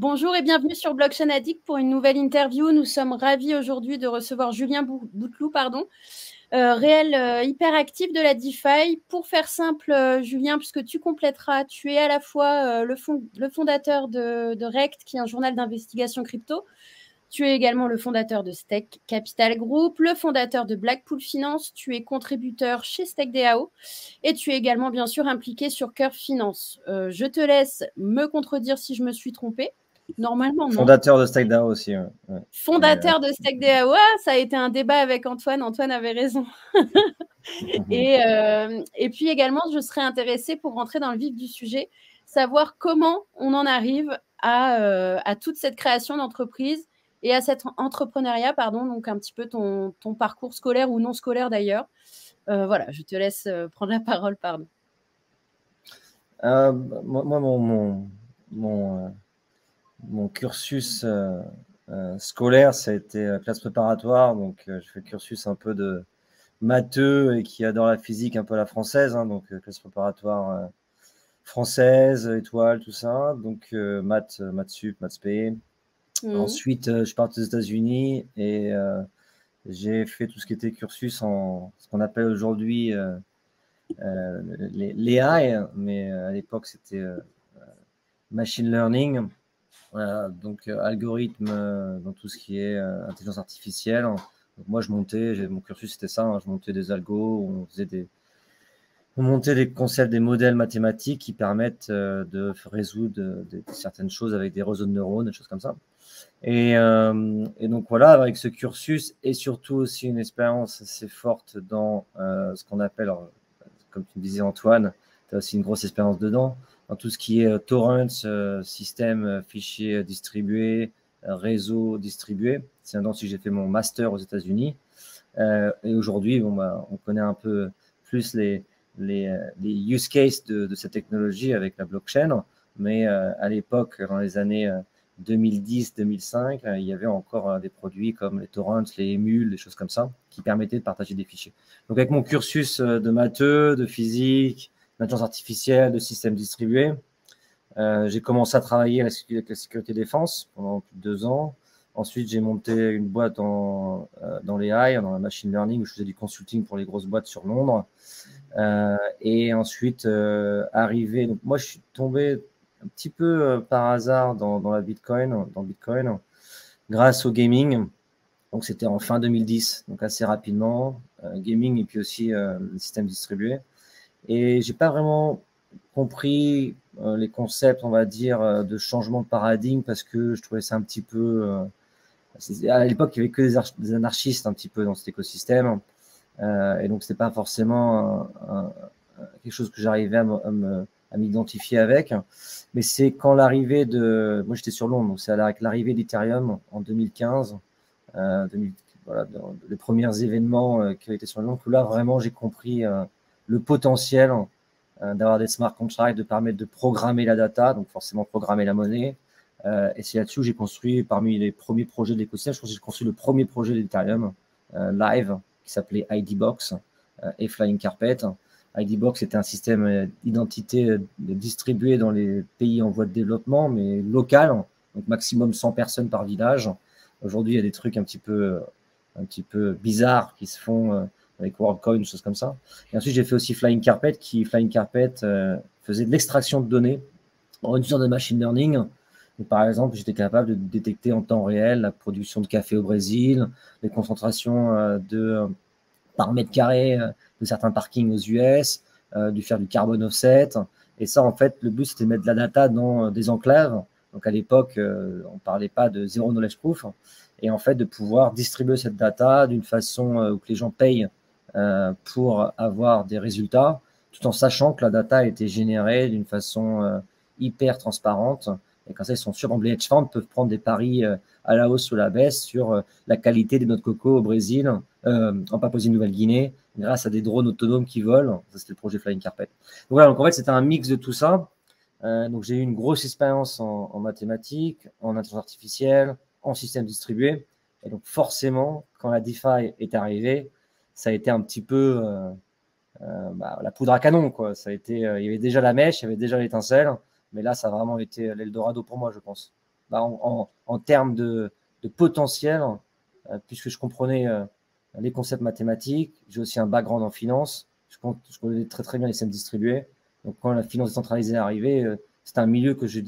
Bonjour et bienvenue sur Blockchain Addict pour une nouvelle interview. Nous sommes ravis aujourd'hui de recevoir Julien Bouteloup, réel hyperactif de la DeFi. Pour faire simple, Julien, puisque tu compléteras, tu es à la fois le fondateur de Rect, qui est un journal d'investigation crypto. Tu es également le fondateur de Stake Capital Group, le fondateur de Blackpool Finance, tu es contributeur chez StakeDAO et tu es également bien sûr impliqué sur Curve Finance. Je te laisse me contredire si je me suis trompée. Normalement, non. Fondateur de StakeDAO aussi. Ouais. Fondateur de StakeDAO, ça a été un débat avec Antoine. Antoine avait raison. Et puis également, je serais intéressée pour rentrer dans le vif du sujet, savoir comment on en arrive à toute cette création d'entreprise et à cet entrepreneuriat, donc un petit peu ton parcours scolaire ou non scolaire d'ailleurs. Voilà, je te laisse prendre la parole, pardon. Moi, mon cursus scolaire, ça a été classe préparatoire, donc je fais le cursus un peu de matheux et qui adore la physique un peu à la française, hein, donc classe préparatoire française, étoile, tout ça, donc maths sup, maths spé. Ensuite, je suis parti aux États-Unis et j'ai fait tout ce qui était cursus en ce qu'on appelle aujourd'hui les AI, mais à l'époque c'était machine learning, donc algorithme dans tout ce qui est intelligence artificielle. Donc moi, mon cursus c'était ça, hein, je montais des algos, on montait des concepts, des modèles mathématiques qui permettent de résoudre certaines choses avec des réseaux de neurones, des choses comme ça. Et donc voilà, avec ce cursus et surtout aussi une expérience assez forte dans ce qu'on appelle, comme tu me disais Antoine, tu as aussi une grosse expérience dedans, dans tout ce qui est torrents, système fichiers distribués, réseau distribué. C'est là-dedans que j'ai fait mon master aux États-Unis. Et aujourd'hui, on connaît un peu plus les use cases de cette technologie avec la blockchain. Mais à l'époque, dans les années 2010-2005, il y avait encore des produits comme les torrents, les émules, des choses comme ça, qui permettaient de partager des fichiers. Donc avec mon cursus de matheux, de physique, d'intelligence artificielle, de systèmes distribués, j'ai commencé à travailler avec la sécurité défense pendant plus de 2 ans. Ensuite, j'ai monté une boîte dans les AI, dans la machine learning, où je faisais du consulting pour les grosses boîtes sur Londres. Et ensuite, arrivé, donc moi, je suis tombé un petit peu par hasard dans Bitcoin, grâce au gaming. Donc, c'était en fin 2010, donc assez rapidement, gaming et puis aussi le système distribué. Et j'ai pas vraiment compris les concepts, on va dire, de changement de paradigme parce que je trouvais ça un petit peu. À l'époque, il n'y avait que des anarchistes un petit peu dans cet écosystème. Et donc, c'était pas forcément quelque chose que j'arrivais à m'identifier avec. Mais c'est quand l'arrivée de. Moi, j'étais sur Londres, donc c'est avec l'arrivée d'Ethereum en 2015, voilà, les premiers événements qui ont été sur Londres, où là, vraiment, j'ai compris le potentiel d'avoir des smart contracts, de permettre de programmer la data, donc forcément programmer la monnaie. Et c'est là-dessus que j'ai construit, parmi les premiers projets de l'écosystème, je pense que j'ai construit le premier projet d'Ethereum live qui s'appelait IDBox et Flying Carpet. IDBox était un système d'identité distribué dans les pays en voie de développement, mais local, donc maximum 100 personnes par village. Aujourd'hui, il y a des trucs un petit peu bizarres qui se font avec WorldCoin, des choses comme ça. Et ensuite, j'ai fait aussi Flying Carpet, faisait de l'extraction de données en une sorte de machine learning. Donc, par exemple, j'étais capable de détecter en temps réel la production de café au Brésil, les concentrations par mètre carré de certains parkings aux US, de faire du carbon offset. Et ça, en fait, le but, c'était de mettre de la data dans des enclaves. Donc, à l'époque, on ne parlait pas de zéro knowledge proof. Et en fait, de pouvoir distribuer cette data d'une façon où que les gens payent pour avoir des résultats, tout en sachant que la data a été générée d'une façon hyper transparente. Et comme ça, ils sont sûrs, les hedge funds peuvent prendre des paris à la hausse ou à la baisse sur la qualité des noix de coco au Brésil, en Papouasie-Nouvelle-Guinée, grâce à des drones autonomes qui volent. Ça, c'était le projet Flying Carpet. Donc voilà, donc en fait, c'était un mix de tout ça. Donc j'ai eu une grosse expérience en mathématiques, en intelligence artificielle, en système distribué. Et donc forcément, quand la DeFi est arrivée, ça a été un petit peu la poudre à canon, quoi. Ça a été, il y avait déjà la mèche, il y avait déjà l'étincelle, mais là, ça a vraiment été l'Eldorado pour moi, je pense, en termes de potentiel, puisque je comprenais les concepts mathématiques. J'ai aussi un background en finance. Je connais très, très bien les systèmes distribués. Donc, quand la finance décentralisée est arrivée, c'était un milieu que je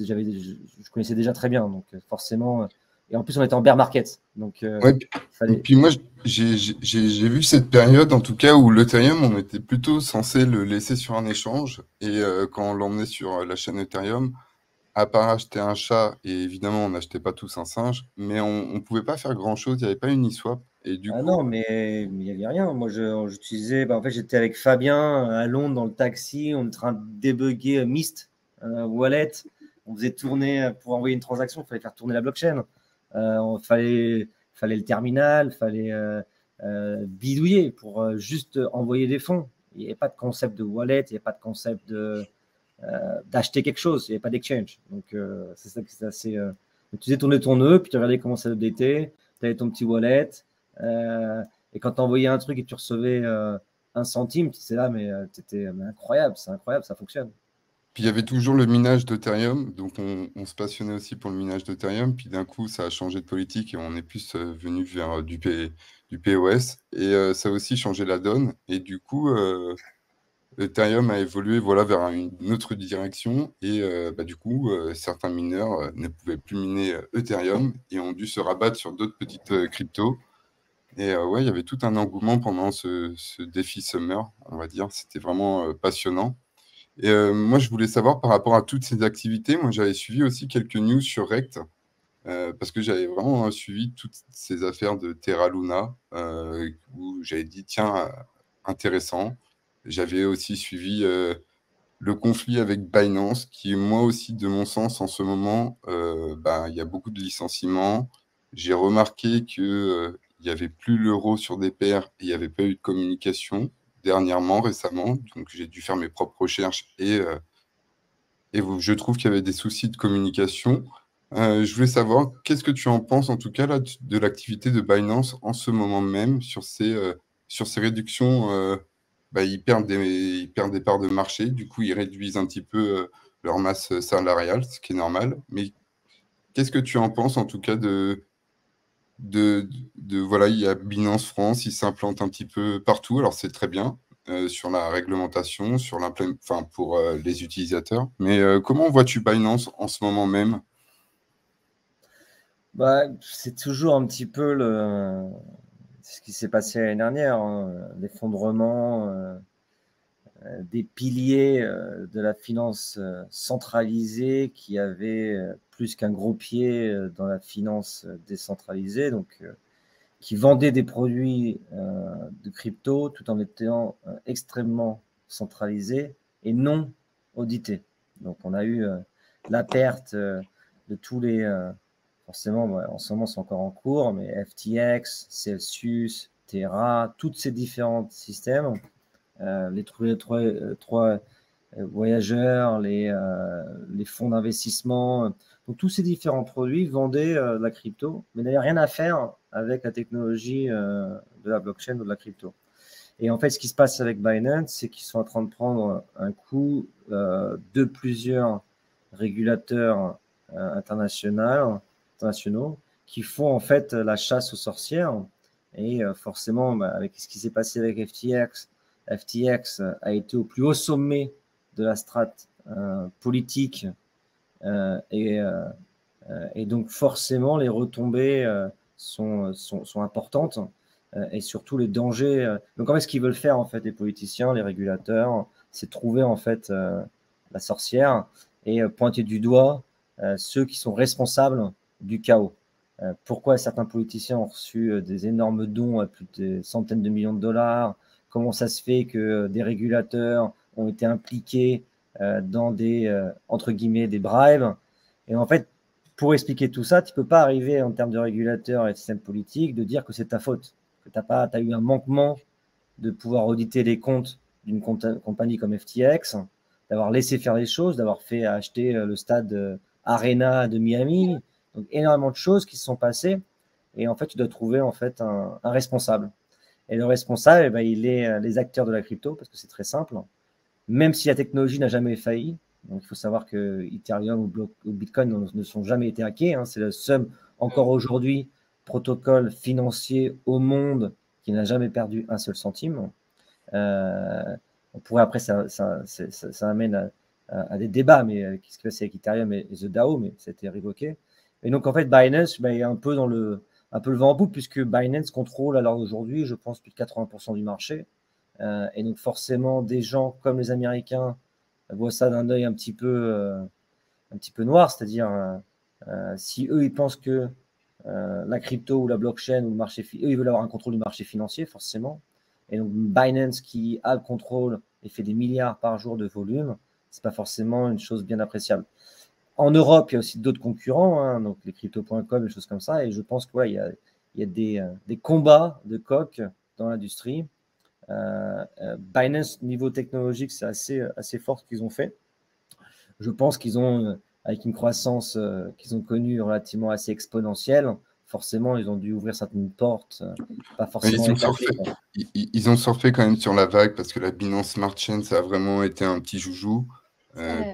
connaissais déjà très bien. Donc, forcément, et en plus, on était en bear market. Donc, Ouais, fallait. puis moi, j'ai vu cette période, en tout cas, où l'Ethereum, on était plutôt censé le laisser sur un échange. Et quand on l'emmenait sur la chaîne Ethereum, à part acheter un chat, et évidemment, on n'achetait pas tous un singe, mais on ne pouvait pas faire grand-chose, il n'y avait pas Uniswap. Et du Ah coup, non, mais il n'y avait rien. Moi, j'utilisais. En fait, j'étais avec Fabien à Londres dans le taxi. On est en train de débugger Mist, Wallet. On faisait tourner pour envoyer une transaction. Il fallait faire tourner la blockchain. Fallait le terminal. Il fallait bidouiller pour juste envoyer des fonds. Il n'y avait pas de concept de wallet. Il n'y avait pas de concept d'acheter quelque chose. Il n'y avait pas d'exchange. Donc, c'est ça qui est assez. Tu faisais tourner ton nœud, puis tu regardais comment ça updatait. Tu avais ton petit wallet. Et quand tu envoyais un truc et tu recevais 1 centime, tu disais là, mais c'était incroyable, c'est incroyable, ça fonctionne. puis il y avait toujours le minage d'Ethereum, donc on se passionnait aussi pour le minage d'Ethereum, puis d'un coup, ça a changé de politique et on est plus venu vers du POS, et ça a aussi changé la donne, et du coup, Ethereum a évolué voilà, vers une autre direction, et du coup, certains mineurs ne pouvaient plus miner Ethereum et ont dû se rabattre sur d'autres petites cryptos. Et ouais, il y avait tout un engouement pendant ce défi Summer, on va dire. C'était vraiment passionnant. Et moi, je voulais savoir par rapport à toutes ces activités, moi, j'avais suivi aussi quelques news sur Rect, parce que j'avais vraiment suivi toutes ces affaires de Terra Luna, où j'avais dit, tiens, intéressant. J'avais aussi suivi le conflit avec Binance, qui, moi aussi, de mon sens, en ce moment, il y a beaucoup de licenciements. J'ai remarqué que il n'y avait plus l'euro sur des paires et il n'y avait pas eu de communication dernièrement, récemment. Donc, j'ai dû faire mes propres recherches et je trouve qu'il y avait des soucis de communication. Je voulais savoir, qu'est-ce que tu en penses, en tout cas, là, de l'activité de Binance en ce moment même sur ces réductions ils perdent des parts de marché, du coup, ils réduisent un petit peu leur masse salariale, ce qui est normal. Mais qu'est-ce que tu en penses, en tout cas, voilà, il y a Binance France, il s'implante un petit peu partout, alors c'est très bien sur la réglementation, enfin, pour les utilisateurs. Mais comment vois-tu Binance en ce moment même? C'est toujours un petit peu ce qui s'est passé l'année dernière, hein, l'effondrement des piliers de la finance centralisée qui avait plus qu'un gros pied dans la finance décentralisée, donc qui vendait des produits de crypto tout en étant extrêmement centralisés et non audités. Donc on a eu la perte de tous les... forcément, en ce moment c'est encore en cours, mais FTX, Celsius, Terra, tous ces différents systèmes, les trois voyageurs, les fonds d'investissement. Donc, tous ces différents produits vendaient de la crypto, mais n'avaient rien à faire avec la technologie de la blockchain ou de la crypto. Et en fait, ce qui se passe avec Binance, c'est qu'ils sont en train de prendre un coup de plusieurs régulateurs internationaux qui font en fait la chasse aux sorcières. Et forcément, avec ce qui s'est passé avec FTX a été au plus haut sommet de la strate politique et donc forcément les retombées sont importantes et surtout les dangers. Donc en fait, ce qu'ils veulent faire en fait les politiciens, les régulateurs, c'est trouver en fait la sorcière et pointer du doigt ceux qui sont responsables du chaos. Pourquoi certains politiciens ont reçu des énormes dons à plus de centaines de millions de dollars? Comment ça se fait que des régulateurs ont été impliqués dans des, entre guillemets, des bribes? Et en fait, pour expliquer tout ça, tu ne peux pas arriver en termes de régulateurs et de système politique de dire que c'est ta faute, que tu as eu un manquement de pouvoir auditer les comptes d'une compagnie comme FTX, d'avoir laissé faire les choses, d'avoir fait acheter le stade Arena de Miami. Donc, énormément de choses qui se sont passées. Et en fait, tu dois trouver en fait un responsable. Et le responsable, il est les acteurs de la crypto, parce que c'est très simple. Même si la technologie n'a jamais failli, Donc, il faut savoir que Ethereum ou Bitcoin ne sont jamais été hackés. Hein. C'est le seul, encore aujourd'hui, protocole financier au monde qui n'a jamais perdu un seul centime. On pourrait, après, ça amène à des débats, mais qu'est-ce qui se passe avec Ethereum et The DAO, mais ça a été révoqué. Et donc, en fait, Binance est un peu le vent en poupe, puisque Binance contrôle, alors aujourd'hui, je pense, plus de 80% du marché. Et donc, forcément, des gens comme les Américains voient ça d'un œil un petit peu noir, c'est-à-dire si eux, ils pensent que la crypto ou la blockchain ou le marché, eux, ils veulent avoir un contrôle du marché financier, forcément. Et donc, Binance qui a le contrôle et fait des milliards par jour de volume, c'est pas forcément une chose bien appréciable. En Europe, il y a aussi d'autres concurrents, hein, donc les crypto.com, des choses comme ça. Et je pense qu'il y a des combats de coqs dans l'industrie. Binance, niveau technologique, c'est assez fort ce qu'ils ont fait. Je pense qu'ils ont, avec une croissance qu'ils ont connue relativement assez exponentielle, forcément, ils ont dû ouvrir certaines portes, pas forcément éclatées. Ils ont surfé quand même sur la vague parce que la Binance Smart Chain, ça a vraiment été un petit joujou.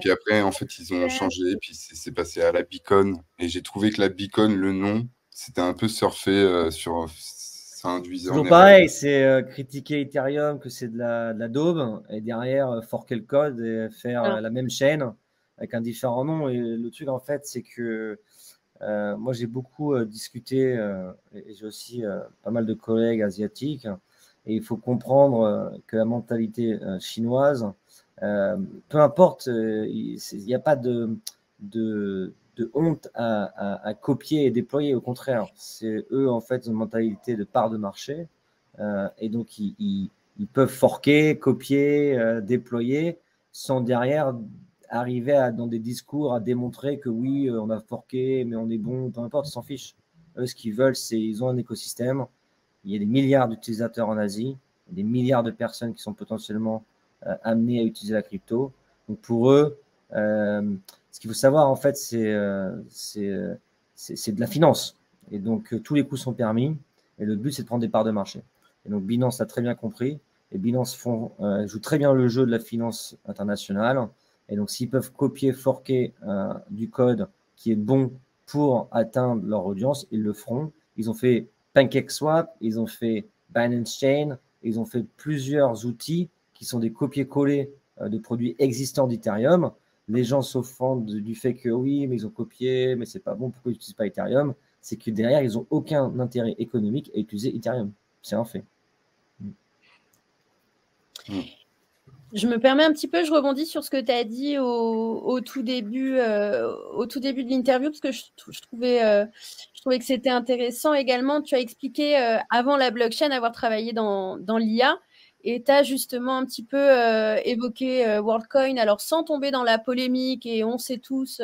Puis après, en fait, ils ont changé, puis c'est passé à la Beacon. Et j'ai trouvé que la Beacon, le nom, c'était un peu surfé sur... Ça induisait en Toujours erreur. pareil, c'est critiquer Ethereum que c'est de la daube, et derrière, forquer le code et faire la même chaîne avec un différent nom. Et le truc, en fait, c'est que moi, j'ai beaucoup discuté, et j'ai aussi pas mal de collègues asiatiques, et il faut comprendre que la mentalité chinoise, peu importe, il n'y a pas de honte à copier et déployer. Au contraire, c'est eux, en fait, une mentalité de part de marché. Et donc, ils peuvent forquer, copier, déployer, sans derrière arriver dans des discours à démontrer que oui, on a forqué, mais on est bon, peu importe, ils s'en fichent. Eux, ce qu'ils veulent, c'est ils ont un écosystème. Il y a des milliards d'utilisateurs en Asie, des milliards de personnes qui sont potentiellement amenées à utiliser la crypto. Donc, pour eux, ce qu'il faut savoir, en fait, c'est de la finance. Et donc, tous les coups sont permis. Et le but, c'est de prendre des parts de marché. Et donc, Binance a très bien compris. Et Binance joue très bien le jeu de la finance internationale. Et donc, s'ils peuvent copier, forquer du code qui est bon pour atteindre leur audience, ils le feront. Ils ont fait PancakeSwap, ils ont fait Binance Chain, ils ont fait plusieurs outils qui sont des copier-coller de produits existants d'Ethereum. Les gens s'offendent du fait que oui, mais ils ont copié, mais c'est pas bon, pourquoi ils n'utilisent pas Ethereum? C'est que derrière, ils n'ont aucun intérêt économique à utiliser Ethereum. C'est un fait. Je me permets un petit peu, je rebondis sur ce que tu as dit au tout début de l'interview, parce que je trouvais que c'était intéressant également. Tu as expliqué avant la blockchain avoir travaillé dans l'IA, et tu as justement un petit peu évoqué WorldCoin, alors sans tomber dans la polémique, et on sait tous...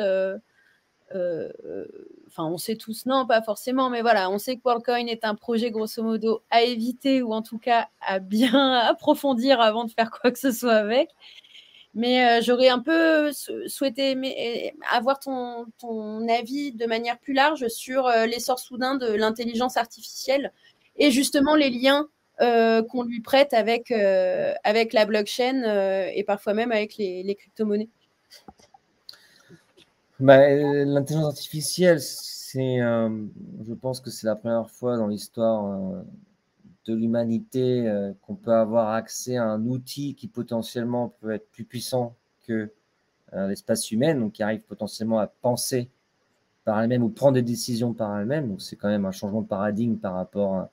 on sait tous, non, pas forcément, mais voilà, on sait que WorldCoin est un projet grosso modo à éviter, ou en tout cas à bien approfondir avant de faire quoi que ce soit avec. Mais j'aurais un peu souhaité avoir ton avis de manière plus large sur l'essor soudain de l'intelligence artificielle et justement les liens qu'on lui prête avec la blockchain et parfois même avec les crypto-monnaies. L'intelligence artificielle, je pense que c'est la première fois dans l'histoire de l'humanité qu'on peut avoir accès à un outil qui potentiellement peut être plus puissant que l'espèce humaine, donc qui arrive potentiellement à penser par elle-même ou prendre des décisions par elle-même. Donc c'est quand même un changement de paradigme par rapport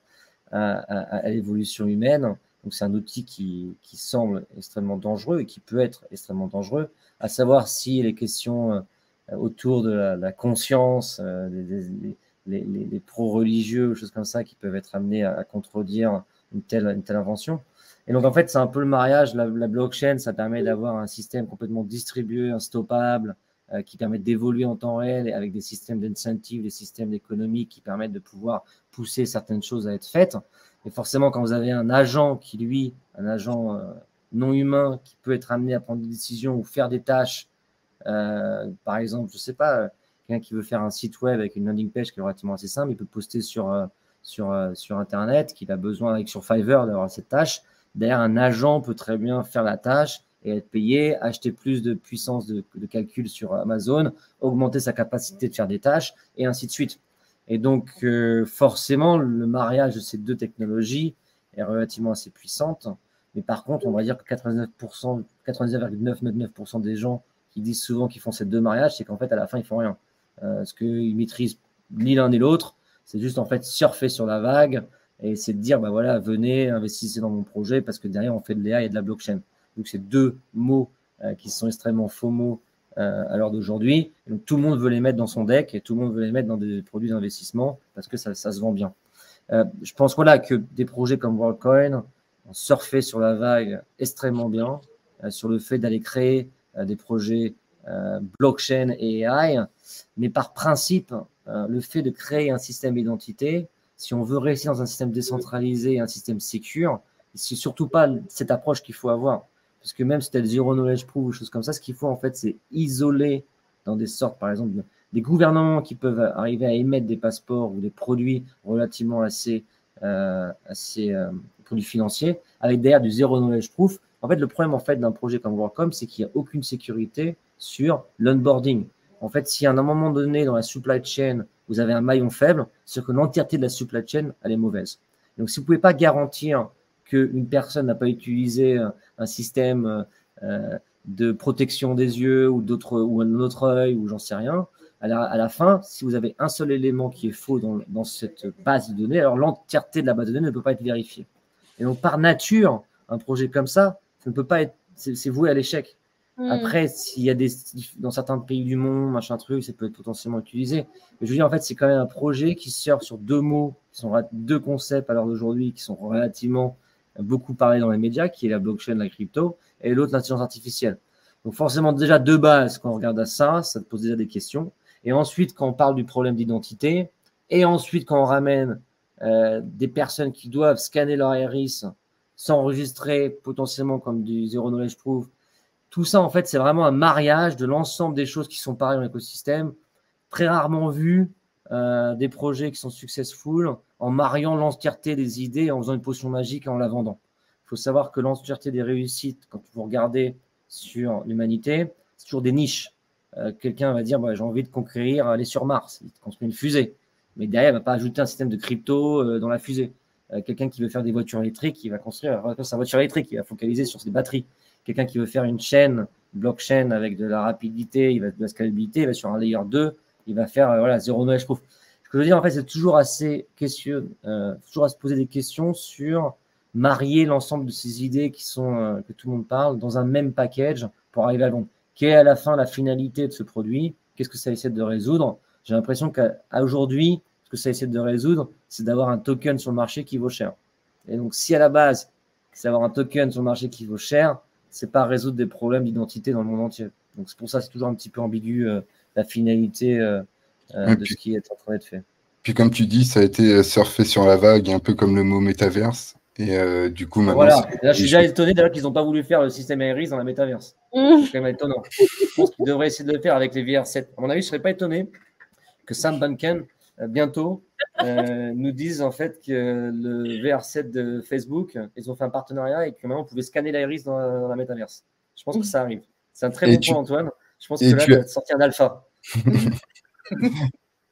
à l'évolution humaine. Donc c'est un outil qui semble extrêmement dangereux et qui peut être extrêmement dangereux, à savoir si les questions autour de la conscience, les pro-religieux, choses comme ça, qui peuvent être amenés à contredire une telle invention. Et donc, en fait, c'est un peu le mariage. La blockchain, ça permet d'avoir un système complètement distribué, unstoppable, qui permet d'évoluer en temps réel, et avec des systèmes d'incentives, des systèmes économiques qui permettent de pouvoir pousser certaines choses à être faites. Et forcément, quand vous avez un agent qui, lui, un agent non humain, qui peut être amené à prendre des décisions ou faire des tâches, par exemple, je sais pas, quelqu'un qui veut faire un site web avec une landing page qui est relativement assez simple, il peut poster sur Internet, qu'il a besoin sur Fiverr d'avoir cette tâche. D'ailleurs, un agent peut très bien faire la tâche et être payé, acheter plus de puissance de calcul sur Amazon, augmenter sa capacité de faire des tâches, et ainsi de suite. Et donc, forcément, le mariage de ces deux technologies est relativement assez puissante. Mais par contre, on va dire que 99%, 99,999% des gens qui disent souvent qu'ils font ces deux mariages, c'est qu'en fait, à la fin, ils font rien. Parce qu'ils maîtrisent ni l'un ni l'autre. C'est juste, en fait, surfer sur la vague et c'est de dire, bah voilà, venez, investissez dans mon projet parce que derrière, on fait de l'AI et de la blockchain. Donc, c'est deux mots qui sont extrêmement faux mots à l'heure d'aujourd'hui. Donc, tout le monde veut les mettre dans son deck et tout le monde veut les mettre dans des produits d'investissement parce que ça se vend bien. Je pense voilà, que des projets comme WorldCoin ont surfé sur la vague extrêmement bien, sur le fait d'aller créer des projets blockchain et AI. Mais par principe, le fait de créer un système d'identité, si on veut réussir dans un système décentralisé, un système sécure, c'est surtout pas cette approche qu'il faut avoir. Parce que même si tu as le Zero Knowledge Proof ou choses comme ça, ce qu'il faut en fait, c'est isoler dans des sortes, par exemple, des gouvernements qui peuvent arriver à émettre des passeports ou des produits relativement assez produits financiers, avec derrière du Zero Knowledge Proof. En fait, le problème en fait d'un projet comme WorldCoin, c'est qu'il n'y a aucune sécurité sur l'onboarding. En fait, si à un moment donné dans la supply chain, vous avez un maillon faible, c'est que l'entièreté de la supply chain, elle est mauvaise. Donc, si vous ne pouvez pas garantir qu'une personne n'a pas utilisé un système de protection des yeux ou un autre œil ou j'en sais rien, à la fin, si vous avez un seul élément qui est faux dans cette base de données, alors l'entièreté de la base de données ne peut pas être vérifiée. Et donc, par nature, un projet comme ça ne peut pas être, c'est voué à l'échec. Après, s'il y a dans certains pays du monde, machin truc, ça peut être potentiellement utilisé. Mais je veux dire, en fait, c'est quand même un projet qui sert sur deux mots, qui sont deux concepts à l'heure d'aujourd'hui, qui sont relativement beaucoup parlés dans les médias, qui est la blockchain, la crypto, et l'autre, l'intelligence artificielle. Donc, forcément, déjà, de base, quand on regarde à ça te pose déjà des questions. Et ensuite, quand on parle du problème d'identité, et ensuite, quand on ramène des personnes qui doivent scanner leur iris, s'enregistrer potentiellement comme du Zero Knowledge Proof, tout ça, en fait, c'est vraiment un mariage de l'ensemble des choses qui sont pareilles dans l'écosystème. Très rarement vu des projets qui sont successful en mariant l'entièreté des idées, en faisant une potion magique et en la vendant. Il faut savoir que l'entièreté des réussites, quand vous regardez sur l'humanité, c'est toujours des niches. Quelqu'un va dire, bah, j'ai envie de conquérir, aller sur Mars, il construit une fusée. Mais derrière, il ne va pas ajouter un système de crypto dans la fusée. Quelqu'un qui veut faire des voitures électriques, il va construire sa voiture électrique, il va focaliser sur ses batteries. Quelqu'un qui veut faire une chaîne, blockchain avec de la rapidité, il va de la scalabilité, il va sur un layer 2, il va faire voilà, Zero Knowledge Proof. Ce que je veux dire, en fait, c'est toujours assez toujours à se poser des questions sur marier l'ensemble de ces idées qui sont que tout le monde parle dans un même package pour arriver à vendre. Quelle est à la fin la finalité de ce produit? Qu'est-ce que ça essaie de résoudre? J'ai l'impression qu'à aujourd'hui, ce que ça essaie de résoudre, c'est d'avoir un token sur le marché qui vaut cher. Et donc, si à la base, c'est d'avoir un token sur le marché qui vaut cher, c'est pas résoudre des problèmes d'identité dans le monde entier. Donc, c'est pour ça que c'est toujours un petit peu ambigu la finalité de ce qui est en train d'être fait. Puis, comme tu dis, ça a été surfé sur la vague, un peu comme le mot métaverse. Et du coup, maintenant. Voilà. Là, je suis déjà étonné d'ailleurs qu'ils n'ont pas voulu faire le système Iris dans la métaverse. C'est quand même étonnant. Je pense qu'ils devraient essayer de le faire avec les VR7. À mon avis, je ne serais pas étonné que Sam Bankman, bientôt, nous dise en fait que le VR7 de Facebook, ils ont fait un partenariat et que maintenant, on pouvait scanner l'iris dans la métaverse. Je pense que ça arrive. C'est un très bon point, Antoine. Je pense que là, tu vas sortir d'alpha.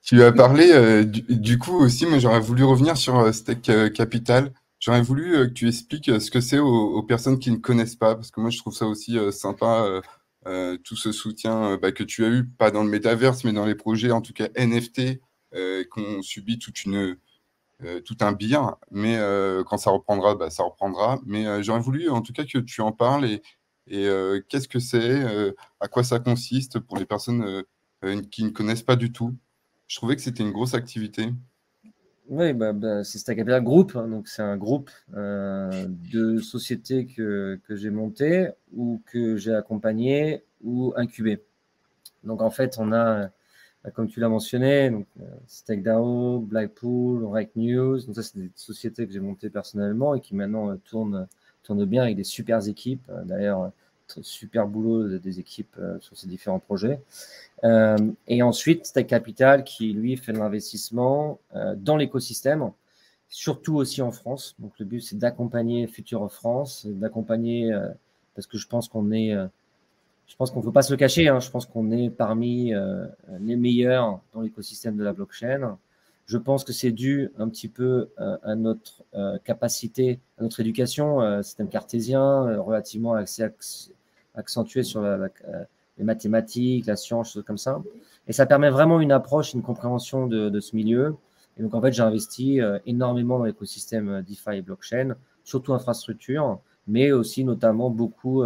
Tu as parlé, du coup aussi, moi j'aurais voulu revenir sur Stake Capital. J'aurais voulu que tu expliques ce que c'est aux personnes qui ne connaissent pas, parce que moi je trouve ça aussi sympa, tout ce soutien que tu as eu, pas dans le métaverse, mais dans les projets, en tout cas NFT, qu'on subit tout un biais, mais quand ça reprendra, ça reprendra. Mais j'aurais voulu en tout cas que tu en parles et qu'est-ce que c'est, à quoi ça consiste pour les personnes qui ne connaissent pas du tout. Je trouvais que c'était une grosse activité. Oui, c'est Stake Capital Group, hein, donc c'est un groupe de sociétés que j'ai monté ou que j'ai accompagné ou incubé. Donc en fait, on a, comme tu l'as mentionné, donc StakeDAO, Blackpool, Rake News. Donc ça, c'est des sociétés que j'ai montées personnellement et qui maintenant tournent bien avec des super équipes. D'ailleurs, super boulot des équipes sur ces différents projets. Et ensuite, Stake Capital qui, lui, fait de l'investissement dans l'écosystème, surtout aussi en France. Donc, le but, c'est d'accompagner Future of France, d'accompagner parce que je pense qu'on est, je pense qu'on ne peut pas se le cacher, hein, je pense qu'on est parmi les meilleurs dans l'écosystème de la blockchain. Je pense que c'est dû un petit peu à notre capacité, à notre éducation, système cartésien, relativement accentué sur les mathématiques, la science, choses comme ça. Et ça permet vraiment une approche, une compréhension de ce milieu. Et donc, en fait, j'ai investi énormément dans l'écosystème DeFi et blockchain, surtout infrastructure, mais aussi notamment beaucoup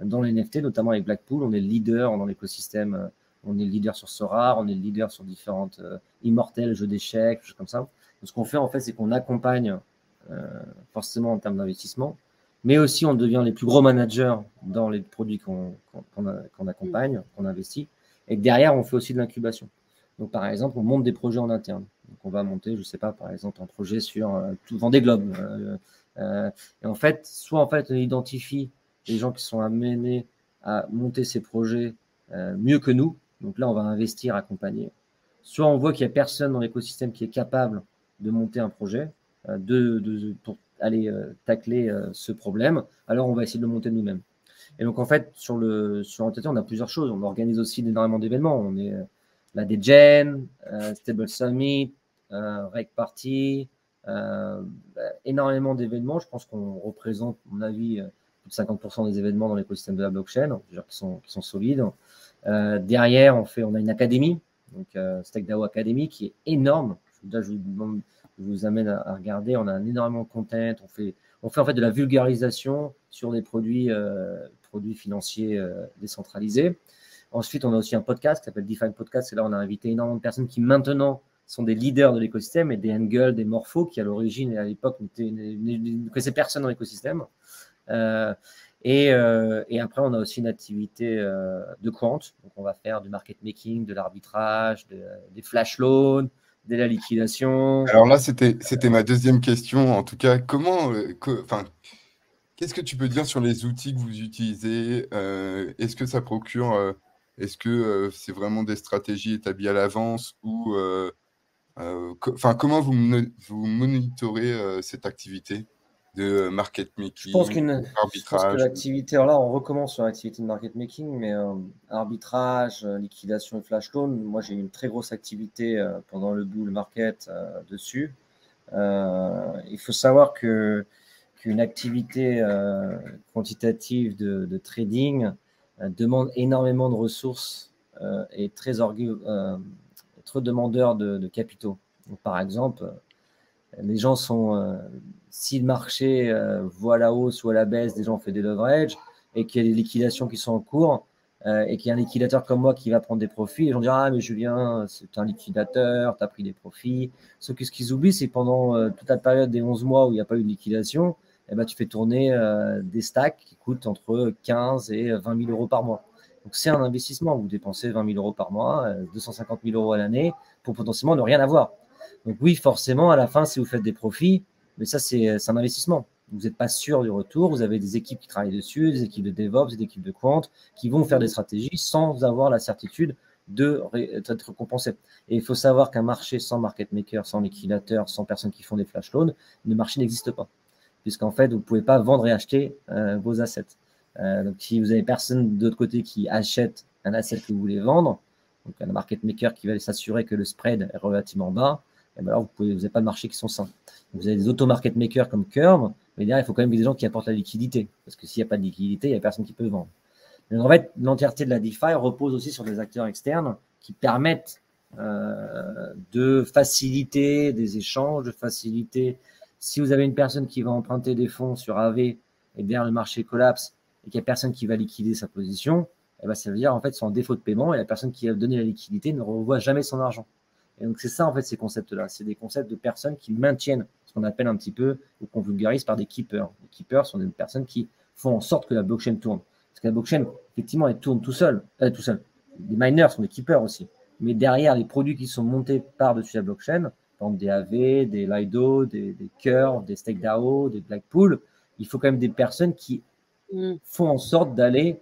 dans les NFT, notamment avec Blackpool. On est le leader dans l'écosystème. On est le leader sur Sora, on est le leader sur différentes immortels, jeux d'échecs, choses comme ça. Donc, ce qu'on fait, en fait, c'est qu'on accompagne forcément en termes d'investissement, mais aussi on devient les plus gros managers dans les produits qu'on accompagne, qu'on investit. Et derrière, on fait aussi de l'incubation. Donc, par exemple, on monte des projets en interne. Donc, on va monter, je ne sais pas, par exemple, un projet sur tout Vendée Globe. Et en fait, soit en fait, on identifie les gens qui sont amenés à monter ces projets mieux que nous. Donc là, on va investir, accompagner. Soit on voit qu'il n'y a personne dans l'écosystème qui est capable de monter un projet pour aller tacler ce problème. Alors, on va essayer de le monter nous-mêmes. Et donc, en fait, sur l'entité, on a plusieurs choses. On organise aussi énormément d'événements. On est la Degen, Stable Summit, Reg Party, énormément d'événements. Je pense qu'on représente, à mon avis, plus de 50% des événements dans l'écosystème de la blockchain, qui sont solides. Derrière, on a une académie, donc StakeDAO Academy, qui est énorme. Là, je vous amène à regarder. On a énormément de content. On fait en fait de la vulgarisation sur des produits financiers décentralisés. Ensuite, on a aussi un podcast qui s'appelle DeFi Podcast. Et là, on a invité énormément de personnes qui maintenant sont des leaders de l'écosystème et des Engel, des Morpho, qui à l'origine et à l'époque ne connaissaient personne dans l'écosystème. Et après, on a aussi une activité de quant. Donc, on va faire du market making, de l'arbitrage, des flash loans, de la liquidation. Alors là, c'était ma deuxième question. En tout cas, qu'est-ce que tu peux dire sur les outils que vous utilisez? Est-ce que ça procure, est-ce que c'est vraiment des stratégies établies à l'avance ou comment vous monitorez cette activité de market making, Je pense que l'activité, alors là, on recommence sur l'activité de market making, mais arbitrage, liquidation et flash loan, moi j'ai eu une très grosse activité pendant le bull market dessus. Il faut savoir qu'une activité quantitative de trading demande énormément de ressources et très demandeur de capitaux. Donc, par exemple, les gens sont, si le marché voit la hausse ou à la baisse, des gens ont fait des leverage et qu'il y a des liquidations qui sont en cours et qu'il y a un liquidateur comme moi qui va prendre des profits, les gens disent ah mais Julien, c'est un liquidateur, tu as pris des profits. Sauf que ce qu'ils oublient, c'est que pendant toute la période des 11 mois où il n'y a pas eu de liquidation, eh ben, tu fais tourner des stacks qui coûtent entre 15 et 20 000 euros par mois. Donc, c'est un investissement. Vous dépensez 20 000 euros par mois, 250 000 euros à l'année pour potentiellement ne rien avoir. Donc, oui, forcément, à la fin, si vous faites des profits, mais ça, c'est un investissement. Vous n'êtes pas sûr du retour. Vous avez des équipes qui travaillent dessus, des équipes de DevOps, des équipes de quant qui vont faire des stratégies sans avoir la certitude d'être récompensé. Et il faut savoir qu'un marché sans market maker, sans liquidateur, sans personnes qui font des flash loans, le marché n'existe pas. Puisqu'en fait, vous ne pouvez pas vendre et acheter vos assets. Donc, si vous avez personne de l'autre côté qui achète un asset que vous voulez vendre, donc un market maker qui va s'assurer que le spread est relativement bas, et ben alors vous n'avez pas de marché qui sont sains. Donc, vous avez des auto-market makers comme Curve, mais derrière, il faut quand même des gens qui apportent la liquidité. Parce que s'il n'y a pas de liquidité, il n'y a personne qui peut vendre. Donc, en fait, l'entièreté de la DeFi repose aussi sur des acteurs externes qui permettent de faciliter des échanges, de faciliter. Si vous avez une personne qui va emprunter des fonds sur AV et derrière le marché collapse et qu'il n'y a personne qui va liquider sa position, eh ben, ça veut dire en fait, c'est en défaut de paiement et la personne qui a donné la liquidité ne revoit jamais son argent. Et donc, c'est ça, en fait, ces concepts-là. C'est des concepts de personnes qui maintiennent ce qu'on appelle un petit peu, ou qu'on vulgarise par des keepers. Les keepers sont des personnes qui font en sorte que la blockchain tourne. Parce que la blockchain, effectivement, elle tourne tout seul. Les miners sont des keepers aussi. Mais derrière, les produits qui sont montés par-dessus la blockchain, par exemple des AV, des Lido, des Curve, des StakeDAO, des Blackpool, il faut quand même des personnes qui font en sorte d'aller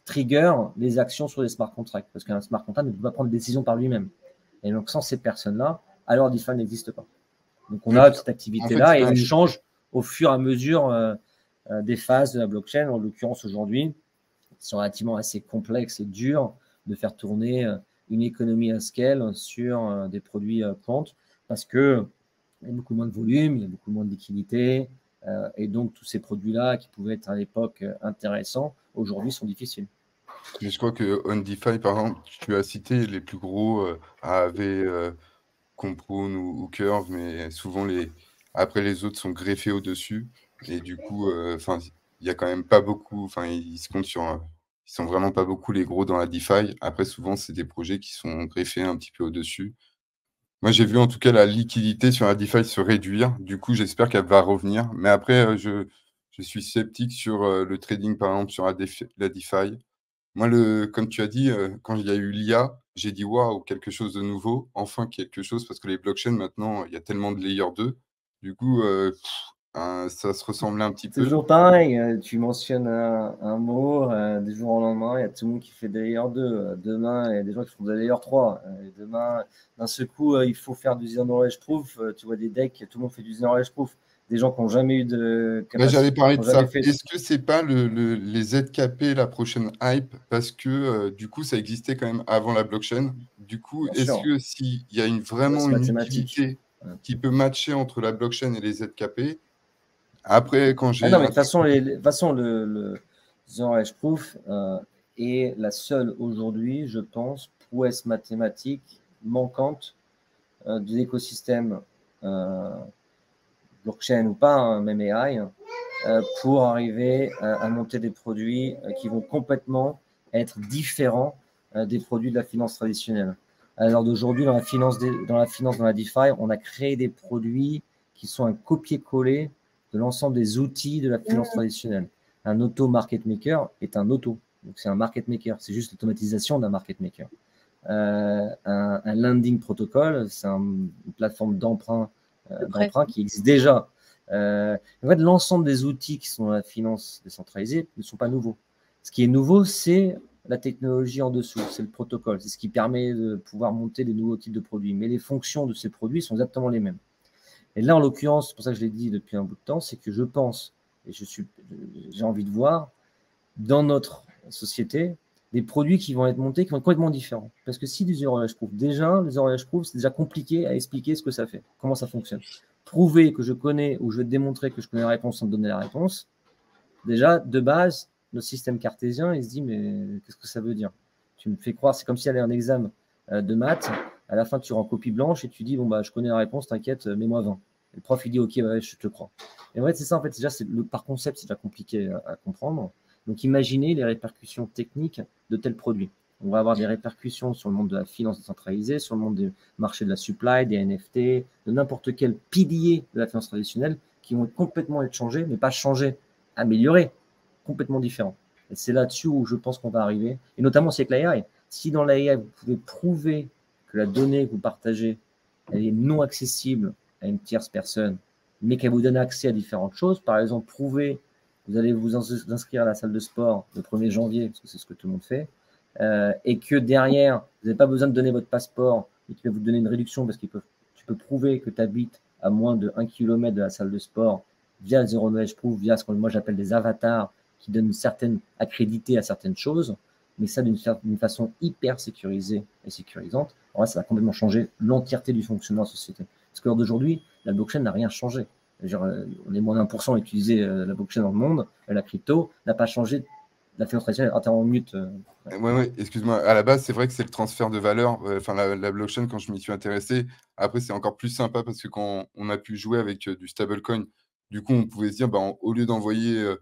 trigger les actions sur les smart contracts. Parce qu'un smart contract ne peut pas prendre de décision par lui-même. Et donc, sans ces personnes-là, alors DeFi n'existe pas. Donc, on a cette activité-là et elle change au fur et à mesure des phases de la blockchain. En l'occurrence, aujourd'hui, c'est relativement assez complexe et dur de faire tourner une économie à scale sur des produits quant, parce qu'il y a beaucoup moins de volume, il y a beaucoup moins de liquidité, et donc tous ces produits-là qui pouvaient être à l'époque intéressants, aujourd'hui sont difficiles. Mais je crois que OnDeFi, par exemple, tu as cité les plus gros AAV, Compound ou Curve, mais souvent après les autres sont greffés au-dessus. Et du coup, enfin, il y a quand même pas beaucoup, enfin, ils se comptent ils sont vraiment pas beaucoup les gros dans la DeFi. Après, souvent, c'est des projets qui sont greffés un petit peu au-dessus. Moi, j'ai vu en tout cas la liquidité sur la DeFi se réduire. Du coup, j'espère qu'elle va revenir. Mais après, je suis sceptique sur le trading, par exemple, sur la DeFi. Moi, comme tu as dit, quand il y a eu l'IA, j'ai dit waouh, quelque chose de nouveau, enfin quelque chose, parce que les blockchains, maintenant, il y a tellement de layer 2. Du coup, ça se ressemblait un petit peu. Toujours pareil, tu mentionnes un mot, du jour au lendemain, il y a tout le monde qui fait des layer 2. Demain, il y a des gens qui font des layer 3. Et demain, d'un seul coup, il faut faire du zero knowledge proof. Tu vois des decks, tout le monde fait du zero knowledge proof. Des gens qui n'ont jamais eu de Là, j'allais capacité, parler qui de n'ont jamais ça. fait. Est-ce que c'est pas les ZKP, la prochaine hype? Parce que du coup, ça existait quand même avant la blockchain. Du coup, Bien est-ce sûr, que s'il y a vraiment c'est une mathématique. utilité qui peut matcher entre la blockchain et les ZKP? Après, quand Ah j'ai non, mais de toute façon, le zero knowledge proof est la seule aujourd'hui, je pense, prouesse mathématique manquante de l'écosystème blockchain ou pas, hein, même AI, pour arriver à monter des produits qui vont complètement être différents des produits de la finance traditionnelle. Alors d'aujourd'hui, dans la finance, dans la DeFi, on a créé des produits qui sont un copier-coller de l'ensemble des outils de la finance traditionnelle. Un auto market maker est un auto, donc c'est un market maker, c'est juste l'automatisation d'un market maker. Un lending protocol, c'est une plateforme d'emprunt qui existe déjà. En fait, l'ensemble des outils qui sont dans la finance décentralisée ne sont pas nouveaux. Ce qui est nouveau, c'est la technologie en dessous, c'est le protocole, c'est ce qui permet de pouvoir monter des nouveaux types de produits. Mais les fonctions de ces produits sont exactement les mêmes. Et là, en l'occurrence, c'est pour ça que je l'ai dit depuis un bout de temps, c'est que je pense, et j'ai envie de voir, dans notre société, des produits qui vont être montés, qui vont être complètement différents. Parce que si du zero knowledge proof, déjà, le zero knowledge proof, c'est déjà compliqué à expliquer ce que ça fait, comment ça fonctionne. Prouver que je connais ou je vais démontrer que je connais la réponse sans me donner la réponse, déjà, de base, notre système cartésien, il se dit, mais qu'est-ce que ça veut dire? Tu me fais croire, c'est comme si elle avait un examen de maths, à la fin, tu rends copie blanche et tu dis, bon, bah, je connais la réponse, t'inquiète, mets-moi 20. Et le prof, il dit, ok, ouais, je te crois. Et en fait, c'est ça, en fait, déjà, par concept, c'est déjà compliqué à comprendre. Donc, imaginez les répercussions techniques de tels produits. On va avoir des répercussions sur le monde de la finance décentralisée, sur le monde du marché de la supply, des NFT, de n'importe quel pilier de la finance traditionnelle qui vont complètement être changés, mais pas changés, améliorés, complètement différents. Et c'est là-dessus où je pense qu'on va arriver, et notamment c'est avec l'AI. Si dans l'AI, vous pouvez prouver que la donnée que vous partagez, elle est non accessible à une tierce personne, mais qu'elle vous donne accès à différentes choses, par exemple, prouver vous allez vous inscrire à la salle de sport le 1er janvier, parce que c'est ce que tout le monde fait, et que derrière, vous n'avez pas besoin de donner votre passeport, et qu'il va vous donner une réduction parce que tu peux prouver que tu habites à moins de 1 km de la salle de sport via le Zero Knowledge Proof, via ce que moi j'appelle des avatars qui donnent une certaine accrédité à certaines choses, mais ça d'une façon hyper sécurisée et sécurisante. En vrai, ça va complètement changer l'entièreté du fonctionnement de la société. Parce que lors d'aujourd'hui, la blockchain n'a rien changé. Genre, on est moins d'1% à utiliser la blockchain dans le monde, la crypto n'a pas changé la finance traditionnelle. Ah, t'es en mute. Ouais, excuse-moi. À la base, c'est vrai que c'est le transfert de valeur. Enfin, la blockchain, quand je m'y suis intéressé, après, c'est encore plus sympa parce que quand on a pu jouer avec du stablecoin, du coup, on pouvait se dire, bah, au lieu d'envoyer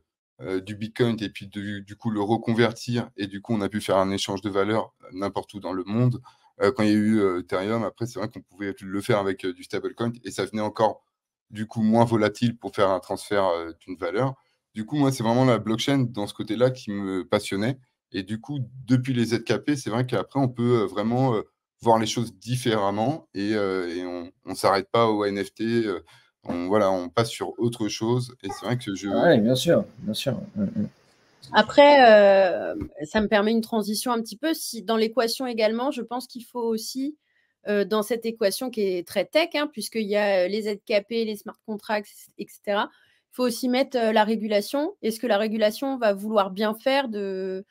du Bitcoin et puis du coup le reconvertir, et du coup, on a pu faire un échange de valeur n'importe où dans le monde. Quand il y a eu Ethereum, après, c'est vrai qu'on pouvait le faire avec du stablecoin et ça venait encore du coup moins volatile pour faire un transfert d'une valeur. Du coup, moi, c'est vraiment la blockchain dans ce côté-là qui me passionnait. Et du coup, depuis les ZKP, c'est vrai qu'après, on peut vraiment voir les choses différemment et on ne s'arrête pas au NFT. Voilà, on passe sur autre chose. Et c'est vrai que Oui, bien sûr, bien sûr. Après, ça me permet une transition un petit peu. Si, dans l'équation également, je pense qu'il faut aussi, dans cette équation qui est très tech, hein, puisqu'il y a les ZKP, les smart contracts, etc., faut aussi mettre la régulation. Est-ce que la régulation va vouloir bien faire des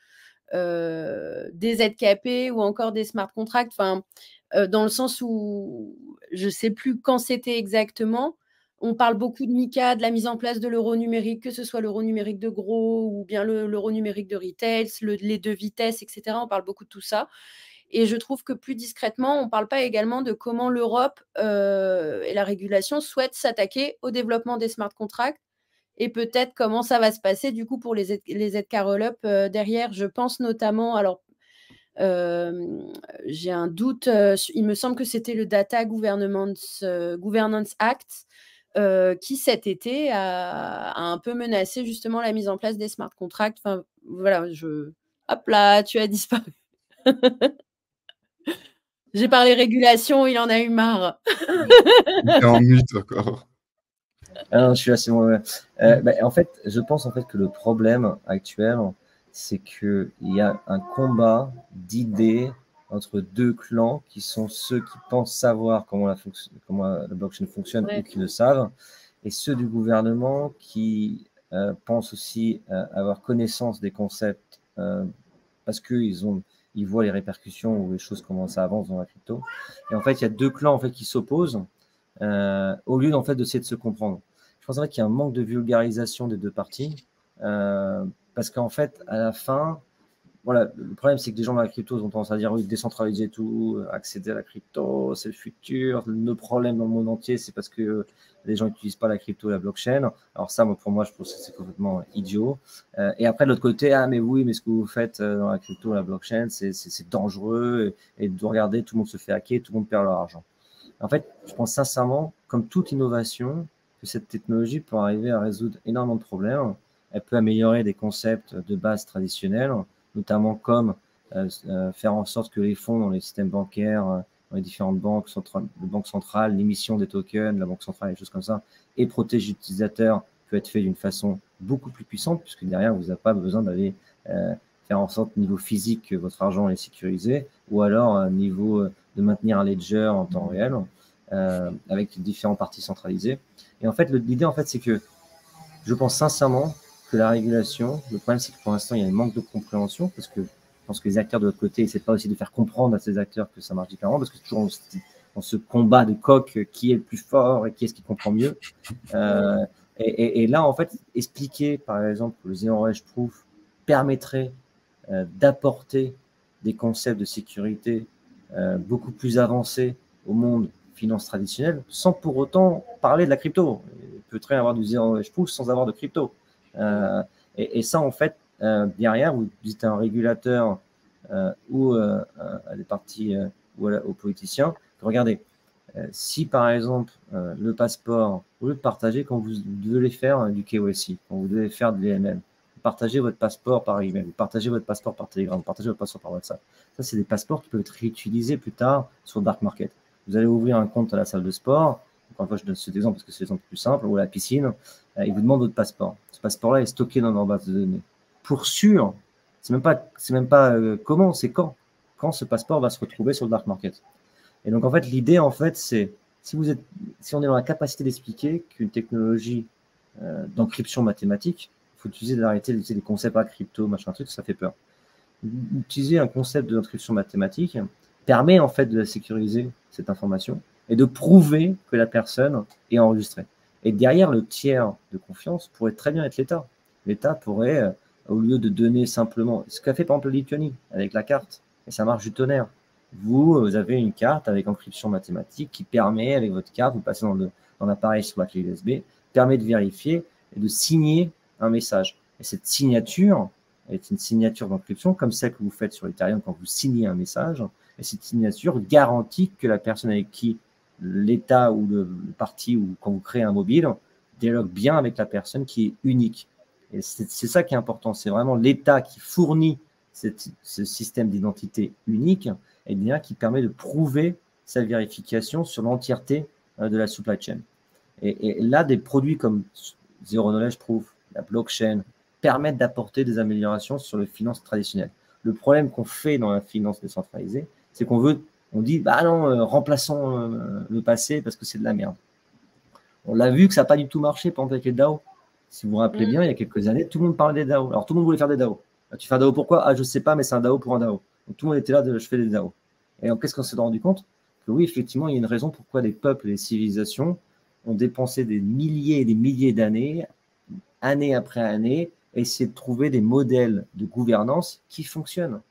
ZKP ou encore des smart contracts, dans le sens où je ne sais plus quand c'était exactement. On parle beaucoup de MiCA, de la mise en place de l'euro numérique, que ce soit l'euro numérique de gros ou bien l'euro numérique de retail, les 2 vitesses, etc. On parle beaucoup de tout ça. Et je trouve que plus discrètement, on ne parle pas également de comment l'Europe et la régulation souhaitent s'attaquer au développement des smart contracts et peut-être comment ça va se passer du coup pour les ZK Roll-up derrière. Je pense notamment, alors j'ai un doute, il me semble que c'était le Data Governance Act qui cet été a un peu menacé justement la mise en place des smart contracts. Enfin voilà, hop là, tu as disparu. J'ai parlé régulation, il en a eu marre. Il est en mute encore. Ah non, je suis assez bon. En fait, je pense en fait que le problème actuel, c'est qu'il y a un combat d'idées entre deux clans qui sont ceux qui pensent savoir comment la blockchain fonctionne ou qui le savent, et ceux du gouvernement qui pensent aussi avoir connaissance des concepts parce qu'ils voient les répercussions ou les choses, comment ça avance dans la crypto. Et en fait, il y a deux clans en fait, qui s'opposent au lieu en fait, d'essayer de se comprendre. Je pense en fait, qu'il y a un manque de vulgarisation des deux parties parce qu'en fait, à la fin, voilà, le problème, c'est que les gens dans la crypto ont tendance à dire oui, décentraliser tout, accéder à la crypto, c'est le futur. Nos problèmes dans le monde entier, c'est parce que les gens n'utilisent pas la crypto, la blockchain. Alors ça, pour moi, je pense que c'est complètement idiot. Et après, de l'autre côté, mais oui, mais ce que vous faites dans la crypto, la blockchain, c'est dangereux. Et de regarder, tout le monde se fait hacker, tout le monde perd leur argent. En fait, je pense sincèrement, comme toute innovation, que cette technologie peut arriver à résoudre énormément de problèmes. Elle peut améliorer des concepts de base traditionnels, notamment comme faire en sorte que les fonds dans les systèmes bancaires, dans les différentes banques centrales, l'émission des tokens, la banque centrale, des choses comme ça, et protéger l'utilisateur peut être fait d'une façon beaucoup plus puissante, puisque derrière, vous n'avez pas besoin d'aller faire en sorte, niveau physique, que votre argent est sécurisé, ou alors niveau de maintenir un ledger en temps réel, avec différentes parties centralisées. Et en fait, l'idée, en fait, c'est que je pense sincèrement que la régulation, le problème, c'est que pour l'instant, il y a un manque de compréhension, parce que je pense que les acteurs de l'autre côté essaient pas aussi de faire comprendre à ces acteurs que ça marche différemment, parce que c'est toujours dans ce combat de coq qui est le plus fort et qui est-ce qui comprend mieux. Et là, en fait, expliquer, par exemple, le Zero Knowledge Proof permettrait d'apporter des concepts de sécurité beaucoup plus avancés au monde finance traditionnelle, sans pour autant parler de la crypto. Il peut très bien avoir du Zero Knowledge Proof sans avoir de crypto. Et ça, en fait, derrière, vous dites à un régulateur ou à des partis ou aux politiciens, regardez, si par exemple le passeport, au lieu de partager quand vous devez faire du KYC, quand vous devez faire de l'EML, partagez votre passeport par email, vous partagez votre passeport par Telegram, vous partagez votre passeport par WhatsApp. Ça, c'est des passeports qui peuvent être réutilisés plus tard sur le dark market. Vous allez ouvrir un compte à la salle de sport. Encore une fois, je donne cet exemple parce que c'est l'exemple le plus simple, ou à la piscine, ils vous demandent votre passeport. Ce passeport-là est stocké dans leur base de données. Pour sûr, c'est même pas comment, c'est quand ce passeport va se retrouver sur le dark market. Et donc, en fait, l'idée, en fait, c'est si on est dans la capacité d'expliquer qu'une technologie d'encryption mathématique, il faut arrêter d'utiliser des concepts à crypto, machin truc, ça fait peur. Utiliser un concept d'encryption mathématique permet en fait de sécuriser cette information et de prouver que la personne est enregistrée. Et derrière, le tiers de confiance pourrait très bien être l'État. L'État pourrait, au lieu de donner simplement, ce qu'a fait par exemple la Lituanie avec la carte, et ça marche du tonnerre. Vous avez une carte avec encryption mathématique qui permet, avec votre carte, vous passez dans l'appareil sur la clé USB, permet de vérifier et de signer un message. Et cette signature est une signature d'encryption comme celle que vous faites sur Ethereum quand vous signez un message. Et cette signature garantit que la personne avec qui l'État ou le parti ou quand vous créez un mobile dialogue bien avec la personne qui est unique. Et c'est ça qui est important. C'est vraiment l'État qui fournit ce système d'identité unique et bien qui permet de prouver sa vérification sur l'entièreté de la supply chain. Et là, des produits comme Zero Knowledge Proof, la blockchain, permettent d'apporter des améliorations sur les finances traditionnelles. Le problème qu'on fait dans la finance décentralisée, c'est qu'on dit, bah non, remplaçons le passé parce que c'est de la merde. On l'a vu que ça n'a pas du tout marché, par exemple, avec les DAO. Si vous vous rappelez bien, il y a quelques années, tout le monde parlait des DAO. Alors, tout le monde voulait faire des DAO. Tu fais un DAO pourquoi? Ah, je ne sais pas, mais c'est un DAO pour un DAO. Donc, tout le monde était là, je fais des DAO. Et donc, qu'est-ce qu'on s'est rendu compte? Que oui, effectivement, il y a une raison pourquoi les peuples et les civilisations ont dépensé des milliers et des milliers d'années, année après année, à essayer de trouver des modèles de gouvernance qui fonctionnent.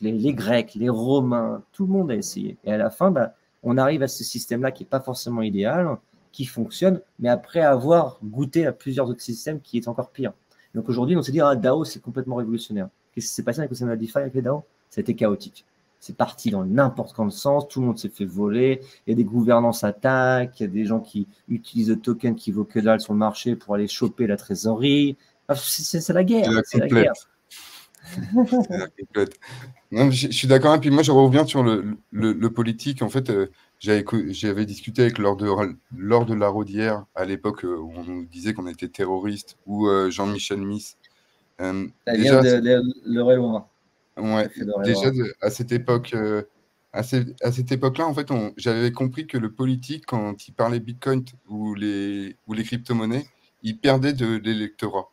Les Grecs, les Romains, tout le monde a essayé. Et à la fin, on arrive à ce système-là qui n'est pas forcément idéal, qui fonctionne, mais après avoir goûté à plusieurs autres systèmes qui est encore pire. Donc aujourd'hui, on s'est dit, ah, DAO, c'est complètement révolutionnaire. Qu'est-ce qui s'est passé avec le système de DeFi, avec les DAO? Ça a été chaotique. C'est parti dans n'importe quel sens, tout le monde s'est fait voler, il y a des gouvernances attaques, il y a des gens qui utilisent le token qui vaut que dalle sur le marché pour aller choper la trésorerie. C'est la guerre. C'est la guerre. Non, je suis d'accord. Et puis moi, je reviens sur le politique. En fait, j'avais discuté avec Laure de Laraudière à l'époque où on nous disait qu'on était terroriste, ou Jean-Michel Miss. Déjà, le Réloir. Ouais, déjà à cette époque, à cette époque-là, en fait, j'avais compris que le politique, quand il parlait Bitcoin ou les crypto-monnaies, il perdait de l'électorat.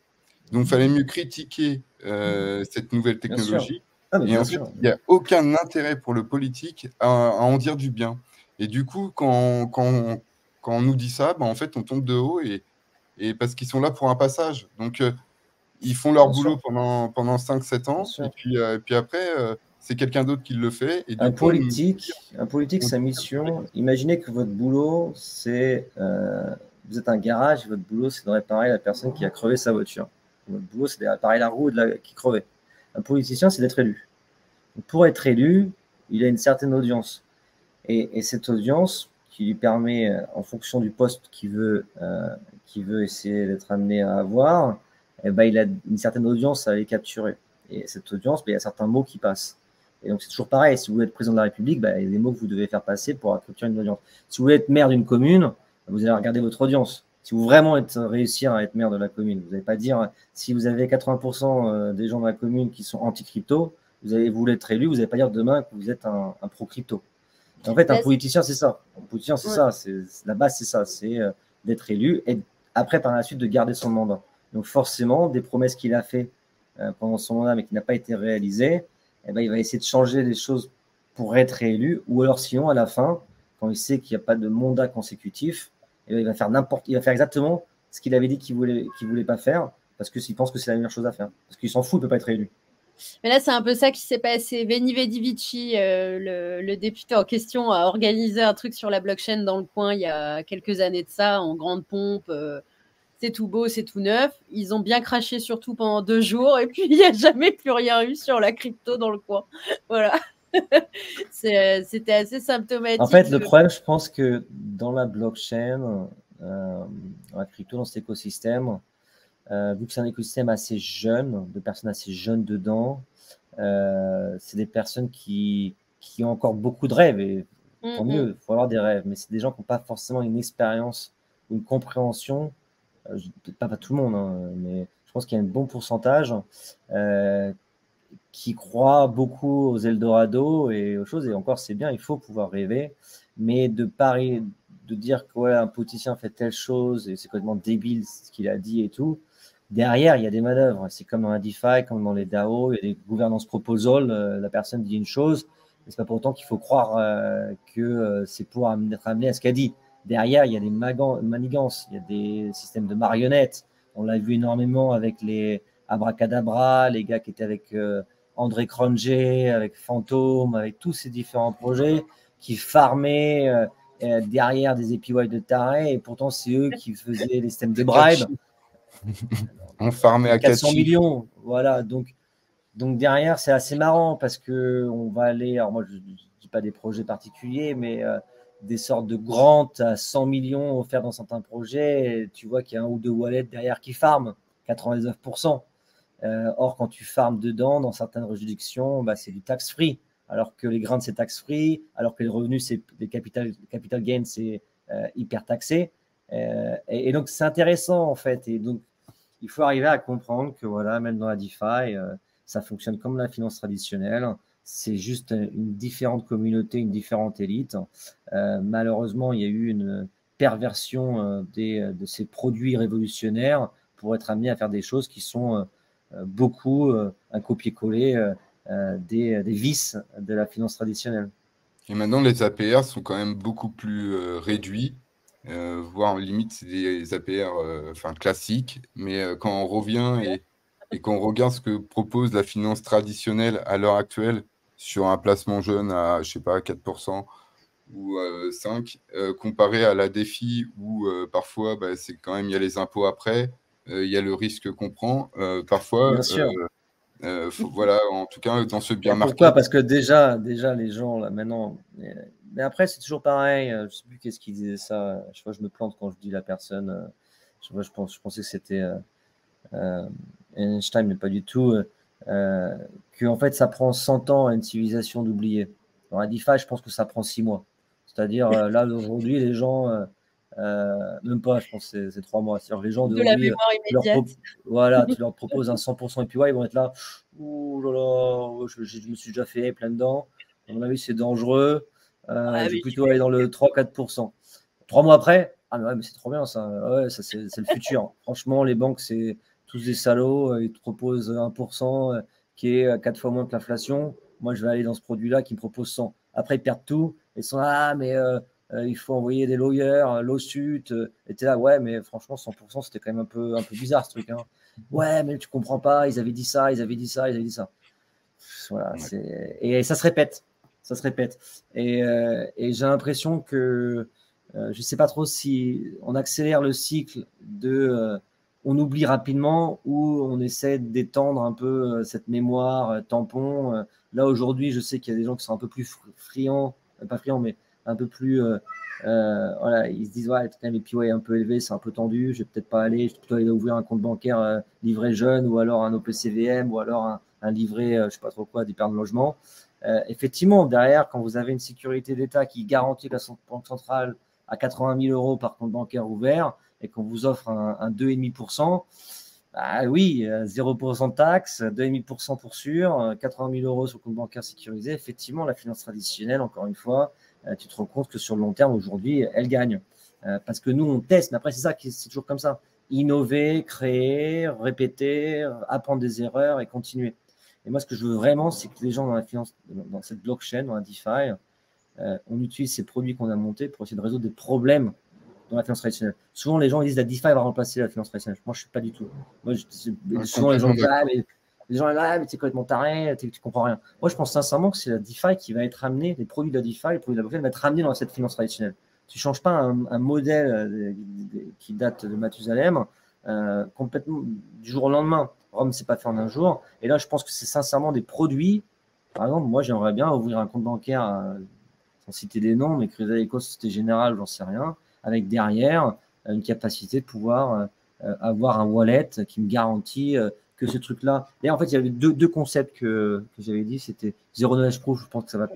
Donc, il fallait mieux critiquer cette nouvelle technologie. Et en fait, il n'y a aucun intérêt pour le politique à en dire du bien. Et du coup, quand on nous dit ça, en fait, on tombe de haut et parce qu'ils sont là pour un passage. Donc, ils font leur boulot pendant 5-7 ans. Et puis après, c'est quelqu'un d'autre qui le fait. Et un politique, sa mission, imaginez que votre boulot, c'est... vous êtes un garage, et votre boulot, c'est de réparer la personne qui a crevé sa voiture. Votre boulot, c'est de réparer la roue qui crevait. Un politicien, c'est d'être élu. Donc, pour être élu, il a une certaine audience. Et cette audience qui lui permet, en fonction du poste qu'il veut essayer d'être amené à avoir, il a une certaine audience à aller capturer. Et cette audience, il y a certains mots qui passent. Et donc, c'est toujours pareil. Si vous voulez être président de la République, il y a des mots que vous devez faire passer pour capturer une audience. Si vous voulez être maire d'une commune, vous allez regarder votre audience. Si vous vraiment réussir à être maire de la commune, vous n'allez pas dire, si vous avez 80% des gens de la commune qui sont anti-crypto, vous voulez être élu, vous n'allez pas dire demain que vous êtes un pro-crypto. En fait, un politicien, c'est ça. Un politicien, c'est ça. La base, c'est ça. C'est d'être élu et après, par la suite, de garder son mandat. Donc, forcément, des promesses qu'il a fait pendant son mandat, mais qui n'a pas été réalisées, il va essayer de changer les choses pour être réélu. Ou alors, sinon, à la fin, quand il sait qu'il n'y a pas de mandat consécutif, il va faire exactement ce qu'il avait dit qu'il voulait pas faire, parce qu'il pense que c'est la meilleure chose à faire. Parce qu'il s'en fout, il ne peut pas être réélu. Mais là, c'est un peu ça qui s'est passé. Veni Vidi Vici, le député en question, a organisé un truc sur la blockchain dans le coin il y a quelques années de ça, en grande pompe. C'est tout beau, c'est tout neuf. Ils ont bien craché surtout pendant 2 jours et puis il n'y a jamais plus rien eu sur la crypto dans le coin. Voilà. C'était assez symptomatique. En fait, le problème, je pense que dans la blockchain, dans la crypto, dans cet écosystème, vu que c'est un écosystème assez jeune, de personnes assez jeunes dedans, c'est des personnes qui ont encore beaucoup de rêves. Et tant mieux, il faut avoir des rêves. Mais c'est des gens qui n'ont pas forcément une expérience ou une compréhension. Peut-être pas tout le monde, hein, mais je pense qu'il y a un bon pourcentage qui croient beaucoup aux Eldorado et aux choses. Et encore, c'est bien, il faut pouvoir rêver. Mais de dire qu'un politicien fait telle chose et c'est complètement débile ce qu'il a dit et tout, derrière, il y a des manœuvres. C'est comme dans la DeFi, comme dans les DAO, il y a des gouvernance proposals. La personne dit une chose, mais ce n'est pas pour autant qu'il faut croire que c'est pour être amené à ce qu'elle dit. Derrière, il y a des manigances, il y a des systèmes de marionnettes. On l'a vu énormément avec les Abracadabra, les gars qui étaient avec André Cronje, avec Phantom, avec tous ces différents projets qui farmaient derrière des API de tarés. Et pourtant, c'est eux qui faisaient les systèmes de bribe. On farmait à 400 millions. Voilà. Donc derrière, c'est assez marrant parce qu'on va aller. Alors, moi, je ne dis pas des projets particuliers, mais des sortes de grants à 100 millions offerts dans certains projets. Et tu vois qu'il y a un ou deux wallets derrière qui farment 99%. Or, quand tu farmes dedans, dans certaines juridictions, c'est du tax-free. Alors que les grants, c'est tax-free. Alors que les revenus, c'est les capital gains, c'est hyper taxé. Et donc, c'est intéressant, en fait. Et donc, il faut arriver à comprendre que, voilà, même dans la DeFi, ça fonctionne comme la finance traditionnelle. C'est juste une différente communauté, une différente élite. Malheureusement, il y a eu une perversion de ces produits révolutionnaires pour être amené à faire des choses qui sont beaucoup un copier-coller des vices de la finance traditionnelle. Et maintenant, les APR sont quand même beaucoup plus réduits, voire limite, c'est des APR classiques. Mais quand on revient et qu'on regarde ce que propose la finance traditionnelle à l'heure actuelle sur un placement jeune à, je sais pas, 4% ou 5%, comparé à la défi où parfois, c'est quand même, il y a les impôts après, il y a le risque qu'on prend. Parfois, Bien sûr. voilà, en tout cas, dans ce bear Pourquoi? market. Parce que déjà, les gens, là, maintenant. Mais après, c'est toujours pareil. Je ne sais plus qu'est-ce qui disait ça. Je vois, je me plante quand je dis la personne. Je pensais que c'était Einstein, mais pas du tout. Que, en fait, ça prend 100 ans à une civilisation d'oublier. Dans la DeFi, je pense que ça prend 6 mois. C'est-à-dire, là, aujourd'hui, les gens. Même pas, je pense que c'est 3 mois. C'est-à-dire, les gens De la d'aujourd'hui, mémoire immédiate. voilà, tu leur proposes un 100% APY, ils vont être là. Ouh là là, je me suis déjà fait plein dedans. À mon avis, c'est dangereux. Ah, Je vais mais plutôt aller dans le 3-4%. 3 mois après, ah mais c'est trop bien ça. Ouais, ça c'est le futur. Franchement, les banques, c'est tous des salauds. Ils te proposent 1% qui est 4 fois moins que l'inflation. Moi, je vais aller dans ce produit-là qui me propose 100. Après, ils perdent tout. Ils sont là, mais il faut envoyer des lawyers, lawsuits. Et t'es là, ouais, mais franchement, 100%, c'était quand même un peu bizarre ce truc. Hein. Ouais, mais tu comprends pas. Ils avaient dit ça, ils avaient dit ça, ils avaient dit ça. Voilà, Ouais. et ça se répète. Ça se répète. Et j'ai l'impression que je ne sais pas trop si on accélère le cycle de on oublie rapidement ou on essaie d'étendre un peu cette mémoire tampon. Là, aujourd'hui, je sais qu'il y a des gens qui sont un peu plus friands, pas friands, mais un peu plus. Voilà, ils se disent, ouais, quand même, les PY un peu élevé, c'est un peu tendu, je vais peut-être pas aller, je vais plutôt aller ouvrir un compte bancaire livret jeune ou alors un OPCVM ou alors un livret, je sais pas trop quoi, d'épargne logement. Effectivement, derrière, quand vous avez une sécurité d'État qui garantit que la Banque centrale à 80 000 euros par compte bancaire ouvert et qu'on vous offre un 2,5%, bah oui, 0% de taxes, 2,5% pour sûr, 80 000 euros sur le compte bancaire sécurisé. Effectivement, la finance traditionnelle, encore une fois, tu te rends compte que sur le long terme, aujourd'hui, elle gagne. Parce que nous, on teste, mais après, c'est toujours comme ça. Innover, créer, répéter, apprendre des erreurs et continuer. Et moi, ce que je veux vraiment, c'est que les gens dans la finance, dans cette blockchain, dans la DeFi, on utilise ces produits qu'on a montés pour essayer de résoudre des problèmes dans la finance traditionnelle. Souvent, les gens disent que la DeFi va remplacer la finance traditionnelle. Moi, je ne suis pas du tout. Moi, souvent, les gens disent mais tu es complètement taré, tu ne comprends rien. Moi, je pense sincèrement que c'est la DeFi qui va être amenée, les produits de la DeFi, les produits de la blockchain, vont être amenés dans cette finance traditionnelle. Tu ne changes pas un modèle qui date de Mathusalem complètement du jour au lendemain. Rome, c'est pas fait en un jour. Et là, je pense que c'est sincèrement des produits. Par exemple, moi, j'aimerais bien ouvrir un compte bancaire, sans citer des noms, mais Crédit Agricole, Société Générale, j'en sais rien, avec derrière une capacité de pouvoir avoir un wallet qui me garantit que ce truc-là. Et en fait, il y avait deux concepts que j'avais dit. C'était Zero Knowledge Proof. Je pense que ça va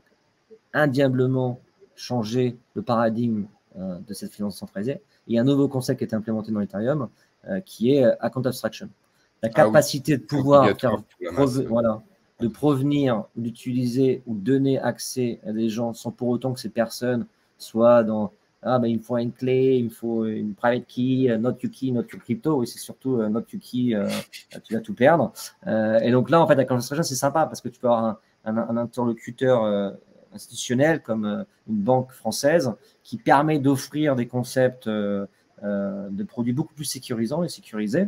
indiablement changer le paradigme de cette finance centralisée. Il y a un nouveau concept qui est implémenté dans Ethereum qui est Account Abstraction. La capacité de pouvoir faire voilà, de provenir, d'utiliser ou donner accès à des gens sans pour autant que ces personnes soient dans il me faut une clé, il me faut une private key, not your key, not your crypto. Oui, c'est surtout not your key, tu vas tout perdre. Et donc là, en fait, la Account Abstraction, c'est sympa parce que tu peux avoir un interlocuteur institutionnel comme une banque française qui permet d'offrir des concepts de produits beaucoup plus sécurisants et sécurisés.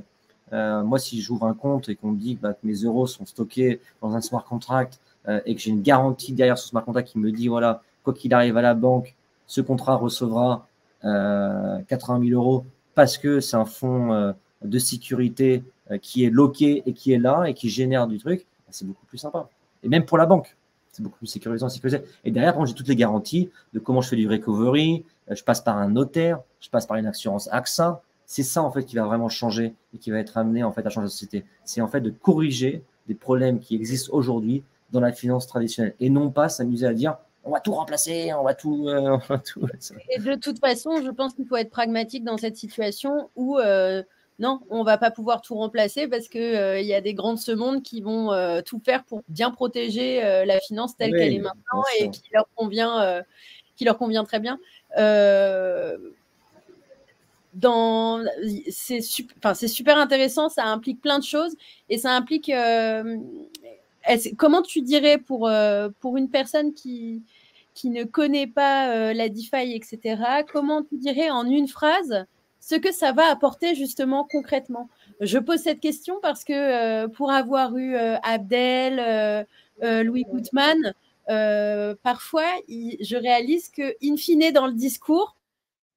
Moi, si j'ouvre un compte et qu'on me dit que mes euros sont stockés dans un smart contract et que j'ai une garantie derrière ce smart contract qui me dit, voilà, quoi qu'il arrive à la banque, ce contrat recevra 80 000 euros parce que c'est un fonds de sécurité qui est loqué et qui est là et qui génère du truc, c'est beaucoup plus sympa. Et même pour la banque, c'est beaucoup plus sécurisant, sécurisé. Et derrière, j'ai toutes les garanties de comment je fais du recovery, je passe par un notaire, je passe par une assurance AXA. C'est ça, en fait, qui va vraiment changer et qui va être amené, en fait, à changer la société. C'est, en fait, de corriger des problèmes qui existent aujourd'hui dans la finance traditionnelle et non pas s'amuser à dire on va tout remplacer, on va tout. Et de toute façon, je pense qu'il faut être pragmatique dans cette situation où non, on ne va pas pouvoir tout remplacer parce qu'il y a des grands de ce monde qui vont tout faire pour bien protéger la finance telle qu'elle est maintenant et qui leur convient très bien. c'est super intéressant, ça implique plein de choses et ça implique comment tu dirais pour une personne qui ne connaît pas la DeFi, etc., comment tu dirais en une phrase ce que ça va apporter justement concrètement? Je pose cette question parce que pour avoir eu Abdel, Louis Gutmann, parfois je réalise que, in fine, dans le discours,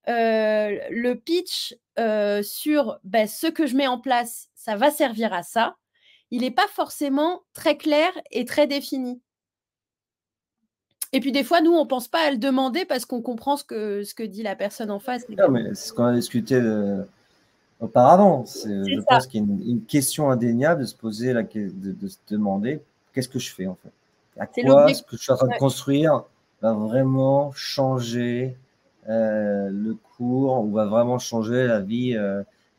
le pitch sur ce que je mets en place, ça va servir à ça, il n'est pas forcément très clair et très défini. Et puis des fois, nous, on ne pense pas à le demander parce qu'on comprend ce que dit la personne en face. Non, mais c'est ce qu'on a discuté auparavant. Je pense qu'il y a une question indéniable de se poser, de se demander qu'est-ce que je fais en fait. À quoi ce que je suis en train de construire va vraiment changer le cours ou va vraiment changer la vie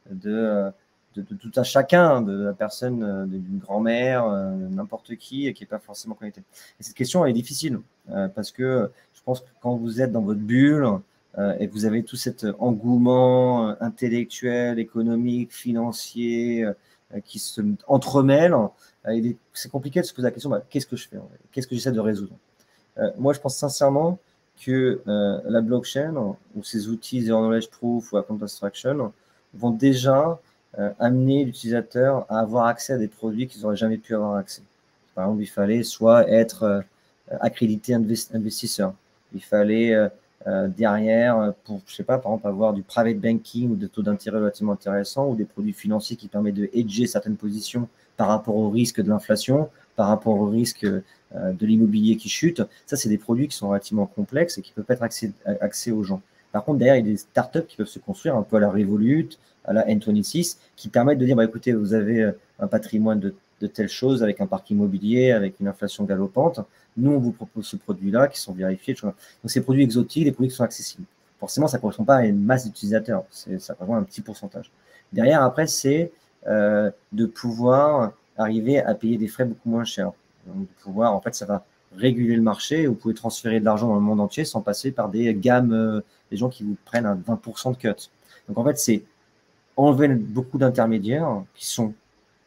de tout un chacun, de la personne, d'une grand-mère, n'importe qui n'est pas forcément connecté. Et cette question elle est difficile parce que je pense que quand vous êtes dans votre bulle et que vous avez tout cet engouement intellectuel, économique, financier qui se entremêlent, c'est compliqué de se poser la question, qu'est-ce que je fais? Qu'est-ce que j'essaie de résoudre? Moi, je pense sincèrement que la blockchain ou ces outils Zero Knowledge Proof ou Account Abstraction vont déjà amener l'utilisateur à avoir accès à des produits qu'ils n'auraient jamais pu avoir accès. Par exemple, il fallait soit être accrédité investisseur, il fallait derrière, pour, je sais pas, par exemple, avoir du private banking ou des taux d'intérêt relativement intéressants ou des produits financiers qui permettent de hedger certaines positions par rapport au risque de l'inflation, par rapport au risque de l'immobilier qui chute. Ça, c'est des produits qui sont relativement complexes et qui peuvent pas être accès aux gens. Par contre, derrière, il y a des startups qui peuvent se construire un peu à la Revolut, à la N26, qui permettent de dire, écoutez, vous avez un patrimoine de telles choses avec un parc immobilier, avec une inflation galopante. Nous, on vous propose ce produit-là qui sont vérifiés. Donc, ces produits exotiques, des produits qui sont accessibles. Forcément, ça ne correspond pas à une masse d'utilisateurs. Ça correspond à un petit pourcentage. Derrière, après, c'est de pouvoir arriver à payer des frais beaucoup moins chers. Donc, de pouvoir, en fait, ça va réguler le marché. Vous pouvez transférer de l'argent dans le monde entier sans passer par des gammes, des gens qui vous prennent un 20% de cut. Donc, en fait, c'est enlever beaucoup d'intermédiaires qui sont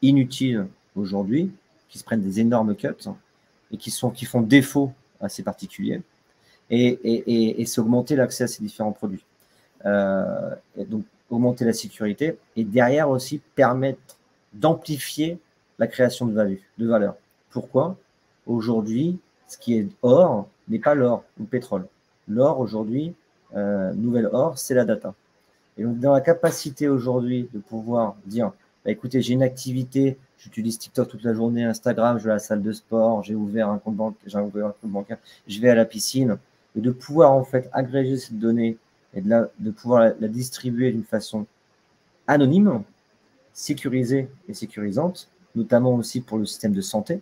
inutiles aujourd'hui, qui se prennent des énormes cuts et qui font défaut à ces particuliers, et c'est augmenter l'accès à ces différents produits. Et donc, augmenter la sécurité et derrière aussi permettre d'amplifier la création de valeur. Pourquoi? Aujourd'hui, ce qui est or n'est pas l'or ou le pétrole. L'or aujourd'hui, nouvel or, c'est la data. Et donc, dans la capacité aujourd'hui de pouvoir dire, écoutez, j'ai une activité, j'utilise TikTok toute la journée, Instagram, je vais à la salle de sport, j'ai ouvert un compte bancaire, je vais à la piscine, et de pouvoir en fait agréger cette donnée et de pouvoir la distribuer d'une façon anonyme, sécurisée et sécurisante, notamment aussi pour le système de santé.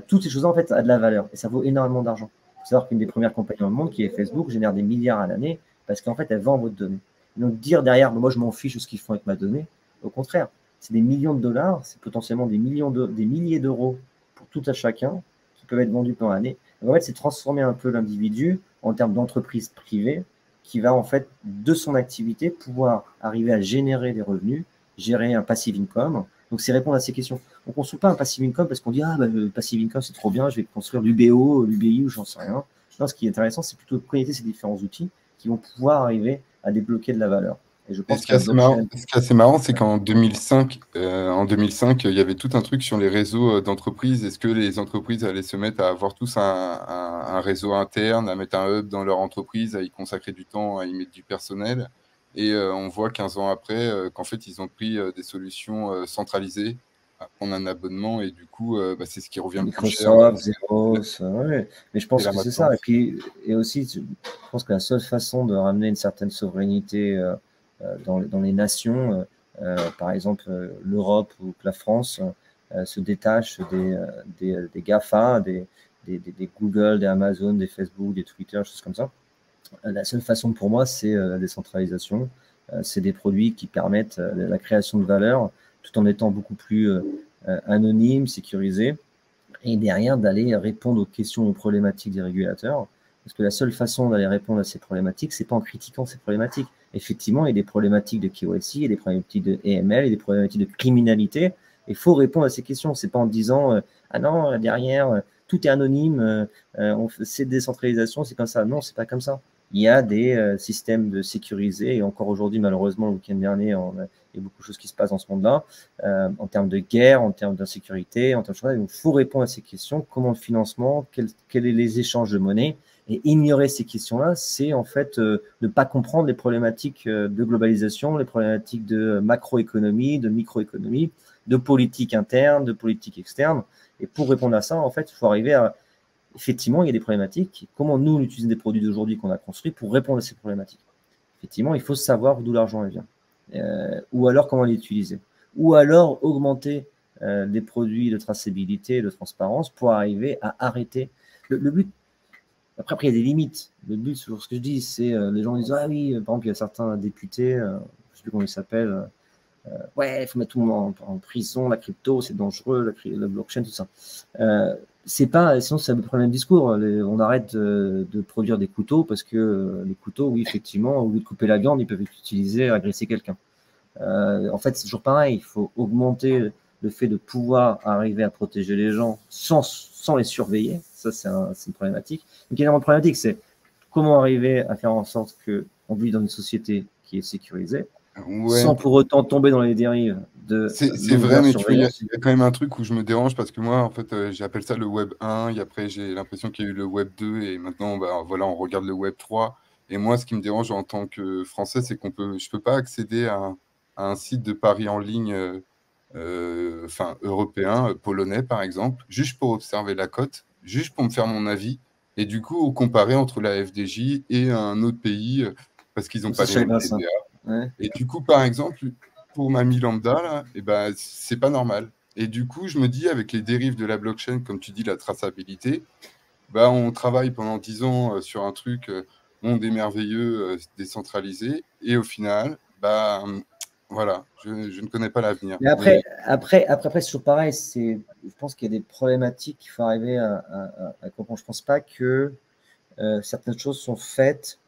Toutes ces choses-là en fait a de la valeur et ça vaut énormément d'argent. Il faut savoir qu'une des premières compagnies dans le monde, qui est Facebook, génère des milliards à l'année parce qu'en fait, elle vend votre donnée. Donc dire derrière, moi je m'en fiche de ce qu'ils font avec ma donnée, au contraire, c'est des millions de dollars, c'est potentiellement des milliers d'euros pour tout à chacun qui peuvent être vendus pendant l'année. En fait, c'est transformer un peu l'individu en termes d'entreprise privée qui va en fait de son activité pouvoir arriver à générer des revenus, gérer un passive income. Donc c'est répondre à ces questions. On ne construit pas un passive income parce qu'on dit le passive income c'est trop bien, je vais construire l'UBO, l'UBI ou j'en sais rien. Non, ce qui est intéressant, c'est plutôt de connecter ces différents outils qui vont pouvoir arriver à débloquer de la valeur. Et je pense ce qui est assez marrant, c'est qu'en 2005, il y avait tout un truc sur les réseaux d'entreprises. Est-ce que les entreprises allaient se mettre à avoir tous un réseau interne, à mettre un hub dans leur entreprise, à y consacrer du temps, à y mettre du personnel? Et on voit 15 ans après qu'en fait, ils ont pris des solutions centralisées à prendre un abonnement et du coup, c'est ce qui revient le plus cher. Microsoft, Xerox, ouais. Mais je pense que c'est ça. Et aussi, je pense que la seule façon de ramener une certaine souveraineté dans les nations, par exemple l'Europe ou la France, se détache des GAFA, des Google, des Amazon, des Facebook, des Twitter, choses comme ça. La seule façon pour moi, c'est la décentralisation. C'est des produits qui permettent la création de valeur tout en étant beaucoup plus anonyme, sécurisé, et derrière d'aller répondre aux questions, aux problématiques des régulateurs Parce que la seule façon d'aller répondre à ces problématiques, c'est pas en critiquant ces problématiques. Effectivement, il y a des problématiques de KYC, il y a des problématiques de AML, il y a des problématiques de criminalité. Il faut répondre à ces questions. C'est pas en disant ah non, derrière, tout est anonyme, c'est décentralisation, c'est comme ça. Non, c'est pas comme ça. Il y a des systèmes de sécurisés, et encore aujourd'hui, malheureusement, le week-end dernier, il y a beaucoup de choses qui se passent dans ce monde-là, en termes de guerre, en termes d'insécurité, en termes de choses. Donc, il faut répondre à ces questions. Comment le financement, quels sont les échanges de monnaie? Et ignorer ces questions-là, c'est en fait ne pas comprendre les problématiques de globalisation, les problématiques de macroéconomie, de microéconomie, de politique interne, de politique externe. Et pour répondre à ça, en fait, il faut arriver à… Effectivement, il y a des problématiques. Comment nous, on utilise des produits d'aujourd'hui qu'on a construits pour répondre à ces problématiques? Effectivement, il faut savoir d'où l'argent vient. Ou alors comment l'utiliser. Ou alors augmenter des produits de traçabilité, de transparence pour arriver à arrêter. Le but… Après, il y a des limites. Le but, c'est toujours ce que je dis, c'est les gens disent ah oui, par exemple, il y a certains députés, je ne sais plus comment ils s'appellent, ouais, il faut mettre tout le monde en prison, la crypto, c'est dangereux, la blockchain, tout ça. C'est pas, sinon, c'est le même discours. On arrête de produire des couteaux parce que les couteaux, oui, effectivement, au lieu de couper la viande, ils peuvent être utilisés à agresser quelqu'un. En fait, c'est toujours pareil. Il faut augmenter le fait de pouvoir arriver à protéger les gens sans les surveiller. Ça, c'est une problématique. Donc, il y a une problématique, c'est comment arriver à faire en sorte qu'on vit dans une société qui est sécurisée, sans pour autant tomber dans les dérives de… C'est vrai, mais tu vois, il y a quand même un truc où je me dérange parce que moi, en fait, j'appelle ça le Web 1, et après, j'ai l'impression qu'il y a eu le Web 2, et maintenant, bah, voilà, on regarde le Web 3. Et moi, ce qui me dérange en tant que Français, c'est je peux pas accéder à un site de paris en ligne européen, polonais, par exemple, juste pour observer la cote, juste pour me faire mon avis, et du coup, comparer entre la FDJ et un autre pays, parce qu'ils n'ont pas les mêmes DDA. Ouais. Et du coup, par exemple, pour ma mi-lambda, là, et ben, c'est pas normal. Et du coup, je me dis, avec les dérives de la blockchain, comme tu dis, la traçabilité, bah, on travaille pendant 10 ans sur un truc monde est merveilleux, décentralisé, et au final, bah, voilà, je ne connais pas l'avenir. Mais après, c'est toujours pareil. Je pense qu'il y a des problématiques qu'il faut arriver à comprendre. Je ne pense pas que certaines choses sont faites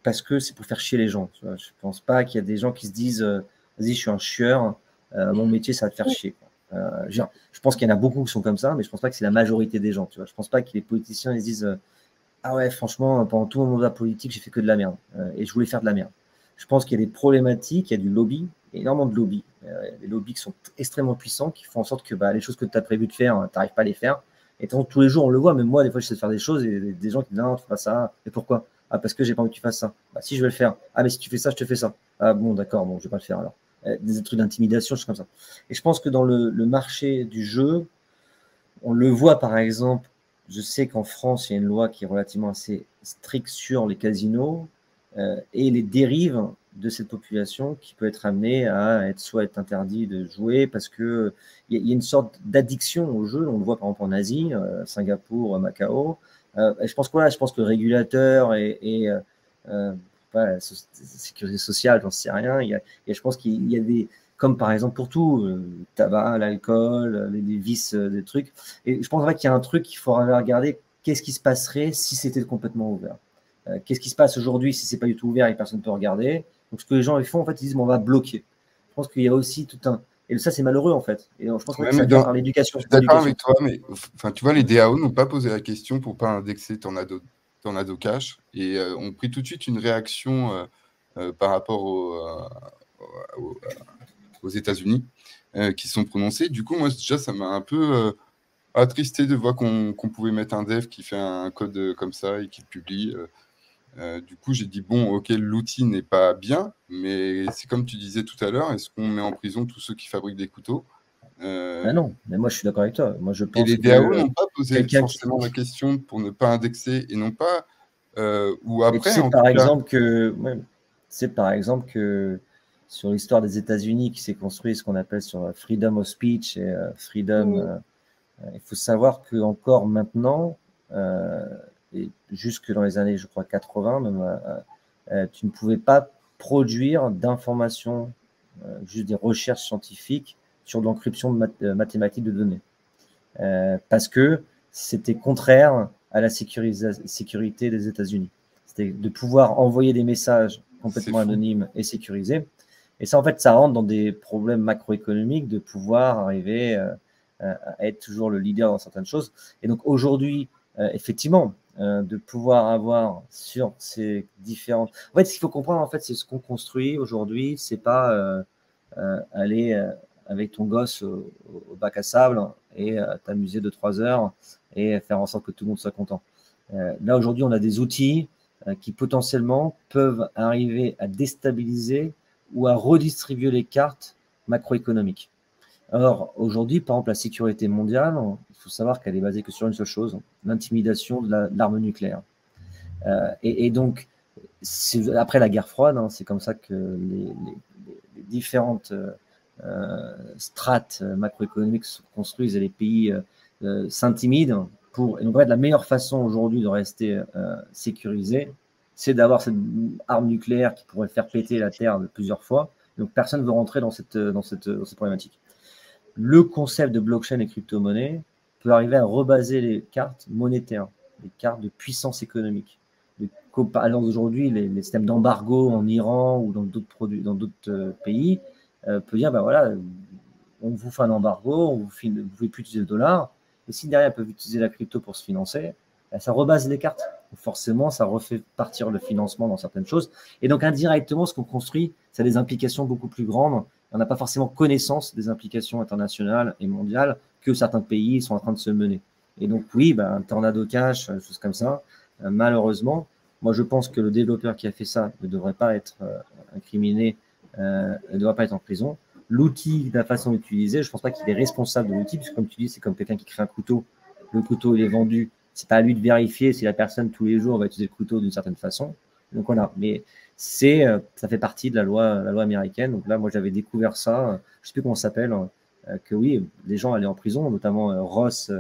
parce que c'est pour faire chier les gens. Tu vois. Je ne pense pas qu'il y a des gens qui se disent vas-y, je suis un chieur, mon métier, ça va te faire chier. Je pense qu'il y en a beaucoup qui sont comme ça, mais je ne pense pas que c'est la majorité des gens. Tu vois. Je ne pense pas que les politiciens ils se disent ah ouais, franchement, pendant tout mon mandat politique, j'ai fait que de la merde et je voulais faire de la merde. Je pense qu'il y a des problématiques, il y a du lobby, énormément de lobby. Des lobbies qui sont extrêmement puissants, qui font en sorte que les choses que tu as prévu de faire, tu n'arrives pas à les faire. Et tous les jours, on le voit, même moi, des fois, je sais faire des choses et des gens qui disent non, tu fais pas ça. Et pourquoi? Ah, parce que j'ai pas envie que tu fasses ça. Bah, si je vais le faire. Ah, mais si tu fais ça, je te fais ça. Ah, bon, d'accord, bon, je vais pas le faire alors. Des trucs d'intimidation, choses comme ça. Et je pense que dans le marché du jeu, on le voit par exemple, je sais qu'en France, il y a une loi qui est relativement assez stricte sur les casinos et les dérives de cette population qui peut être amenée à être interdit de jouer parce que il y a une sorte d'addiction au jeu. On le voit par exemple en Asie, Singapour, Macao. Et je pense que le régulateur et la sécurité sociale, j'en sais rien. Je pense qu'il y a des, comme par exemple pour tout, le tabac, l'alcool, les vices, des trucs. Et je pense qu'il y a un truc qu'il faudra regarder, qu'est-ce qui se passerait si c'était complètement ouvert. Qu'est-ce qui se passe aujourd'hui si c'est pas du tout ouvert et personne ne peut regarder. Donc ce que les gens font, en fait, ils disent on va bloquer. Je pense qu'il y a aussi tout un… Et ça, c'est malheureux, en fait. Et je pense que ça vient par l'éducation. Je suis d'accord avec toi, mais tu vois, les DAO n'ont pas posé la question pour ne pas indexer Tornado Cash et ont pris tout de suite une réaction par rapport aux États-Unis qui sont prononcées. Du coup, moi, déjà, ça m'a un peu attristé de voir qu'on pouvait mettre un dev qui fait un code comme ça et qui le publie. Du coup, j'ai dit, bon, ok, l'outil n'est pas bien, mais c'est comme tu disais tout à l'heure, est-ce qu'on met en prison tous ceux qui fabriquent des couteaux? Non, mais moi, je suis d'accord avec toi. Moi, je pense et les DAO n'ont pas posé forcément la question pour ne pas indexer et non pas… ou après, c'est par exemple que sur l'histoire des États-Unis qui s'est construit ce qu'on appelle sur freedom of speech et freedom… il faut savoir que encore maintenant, et jusque dans les années, je crois, 80, même, tu ne pouvais pas produire d'informations, juste des recherches scientifiques sur l'encryption mathématique de données. Parce que c'était contraire à la sécurité des États-Unis. C'était de pouvoir envoyer des messages complètement anonymes et sécurisés. Et ça, en fait, ça rentre dans des problèmes macroéconomiques de pouvoir arriver à être toujours le leader dans certaines choses. Et donc aujourd'hui, effectivement, de pouvoir avoir sur ces différentes… En fait, ce qu'il faut comprendre, en fait, c'est ce qu'on construit aujourd'hui. C'est pas aller avec ton gosse au bac à sable et t'amuser 2-3 heures et faire en sorte que tout le monde soit content. Là, aujourd'hui, on a des outils qui potentiellement peuvent arriver à déstabiliser ou à redistribuer les cartes macroéconomiques. Alors, aujourd'hui, par exemple, la sécurité mondiale, il faut savoir qu'elle est basée que sur une seule chose, l'intimidation de l'arme nucléaire. Et donc, après la guerre froide, hein, c'est comme ça que les différentes strates macroéconomiques se construisent et les pays s'intimident. Et donc, en fait, la meilleure façon aujourd'hui de rester sécurisé, c'est d'avoir cette arme nucléaire qui pourrait faire péter la Terre de plusieurs fois. Donc, personne ne veut rentrer dans cette problématique. Le concept de blockchain et crypto-monnaie peut arriver à rebaser les cartes monétaires, les cartes de puissance économique. Par exemple, aujourd'hui, les systèmes d'embargo en Iran ou dans d'autres pays peut dire, ben voilà, on vous fait un embargo, vous ne pouvez plus utiliser le dollar, et si derrière, ils peuvent utiliser la crypto pour se financer, ben, ça rebase les cartes. Forcément, ça refait partir le financement dans certaines choses. Et donc, indirectement, ce qu'on construit, ça a des implications beaucoup plus grandes. On n'a pas forcément connaissance des implications internationales et mondiales que certains pays sont en train de se mener. Et donc, oui, ben, un tornado cash, choses comme ça, malheureusement, moi, je pense que le développeur qui a fait ça ne devrait pas être incriminé, ne devrait pas être en prison. L'outil, la façon d'utiliser, je ne pense pas qu'il est responsable de l'outil, puisque comme tu dis, c'est comme quelqu'un qui crée un couteau. Le couteau, il est vendu. C'est pas à lui de vérifier si la personne, tous les jours, va utiliser le couteau d'une certaine façon. Donc voilà, mais ça fait partie de la loi américaine. Donc là, moi, j'avais découvert ça, je ne sais plus comment ça s'appelle, que oui, les gens allaient en prison, notamment Ross,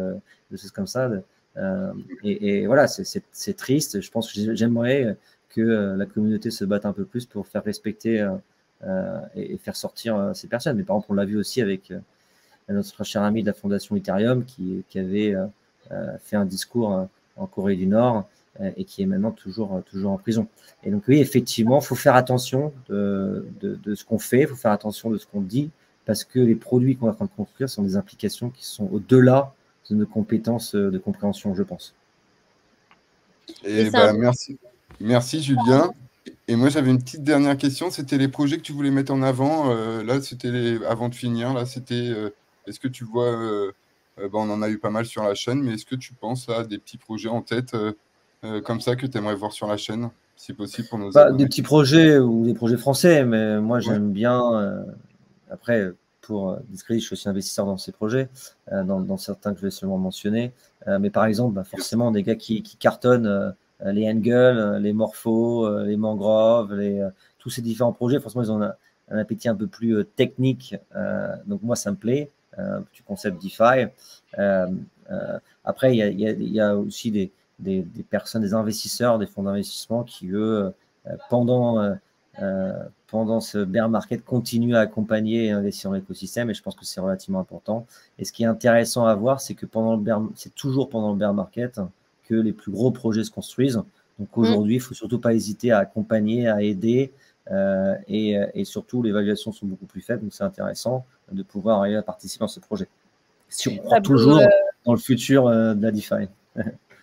des choses comme ça. Et voilà, c'est triste. Je pense que j'aimerais que la communauté se batte un peu plus pour faire respecter et faire sortir ces personnes. Mais par exemple, on l'a vu aussi avec notre cher ami de la fondation Ethereum qui avait fait un discours en Corée du Nord et qui est maintenant toujours en prison. Et donc oui, effectivement, il faut faire attention de ce qu'on fait, il faut faire attention de ce qu'on dit, parce que les produits qu'on est en train de construire sont des implications qui sont au-delà de nos compétences de compréhension, je pense. Et bah, merci Julien. Et moi, j'avais une petite dernière question. C'était les projets que tu voulais mettre en avant. Là, c'était avant de finir. Là, c'était. Est-ce que tu vois on en a eu pas mal sur la chaîne, mais est-ce que tu penses à des petits projets en tête comme ça que tu aimerais voir sur la chaîne, si possible, pour nos abonnés? Des petits projets ou des projets français, mais moi, j'aime bien. Après, pour discrédit, je suis aussi investisseur dans ces projets, dans certains que je vais seulement mentionner. Mais par exemple, forcément, des gars qui cartonnent, les Engel, les Morpho, les Mangroves, tous ces différents projets, forcément, ils ont un appétit un peu plus technique. Donc moi, ça me plaît, du concept DeFi. Après, il y a aussi des personnes, des investisseurs, des fonds d'investissement qui, eux, pendant ce bear market, continuent à accompagner et investir dans l'écosystème, et je pense que c'est relativement important. Et ce qui est intéressant à voir, c'est que c'est toujours pendant le bear market que les plus gros projets se construisent. Donc aujourd'hui, il ne faut surtout pas hésiter à accompagner, à aider, et surtout, les évaluations sont beaucoup plus faibles, donc c'est intéressant de pouvoir arriver à participer à ce projet. Si on croit toujours dans le futur de la DeFi.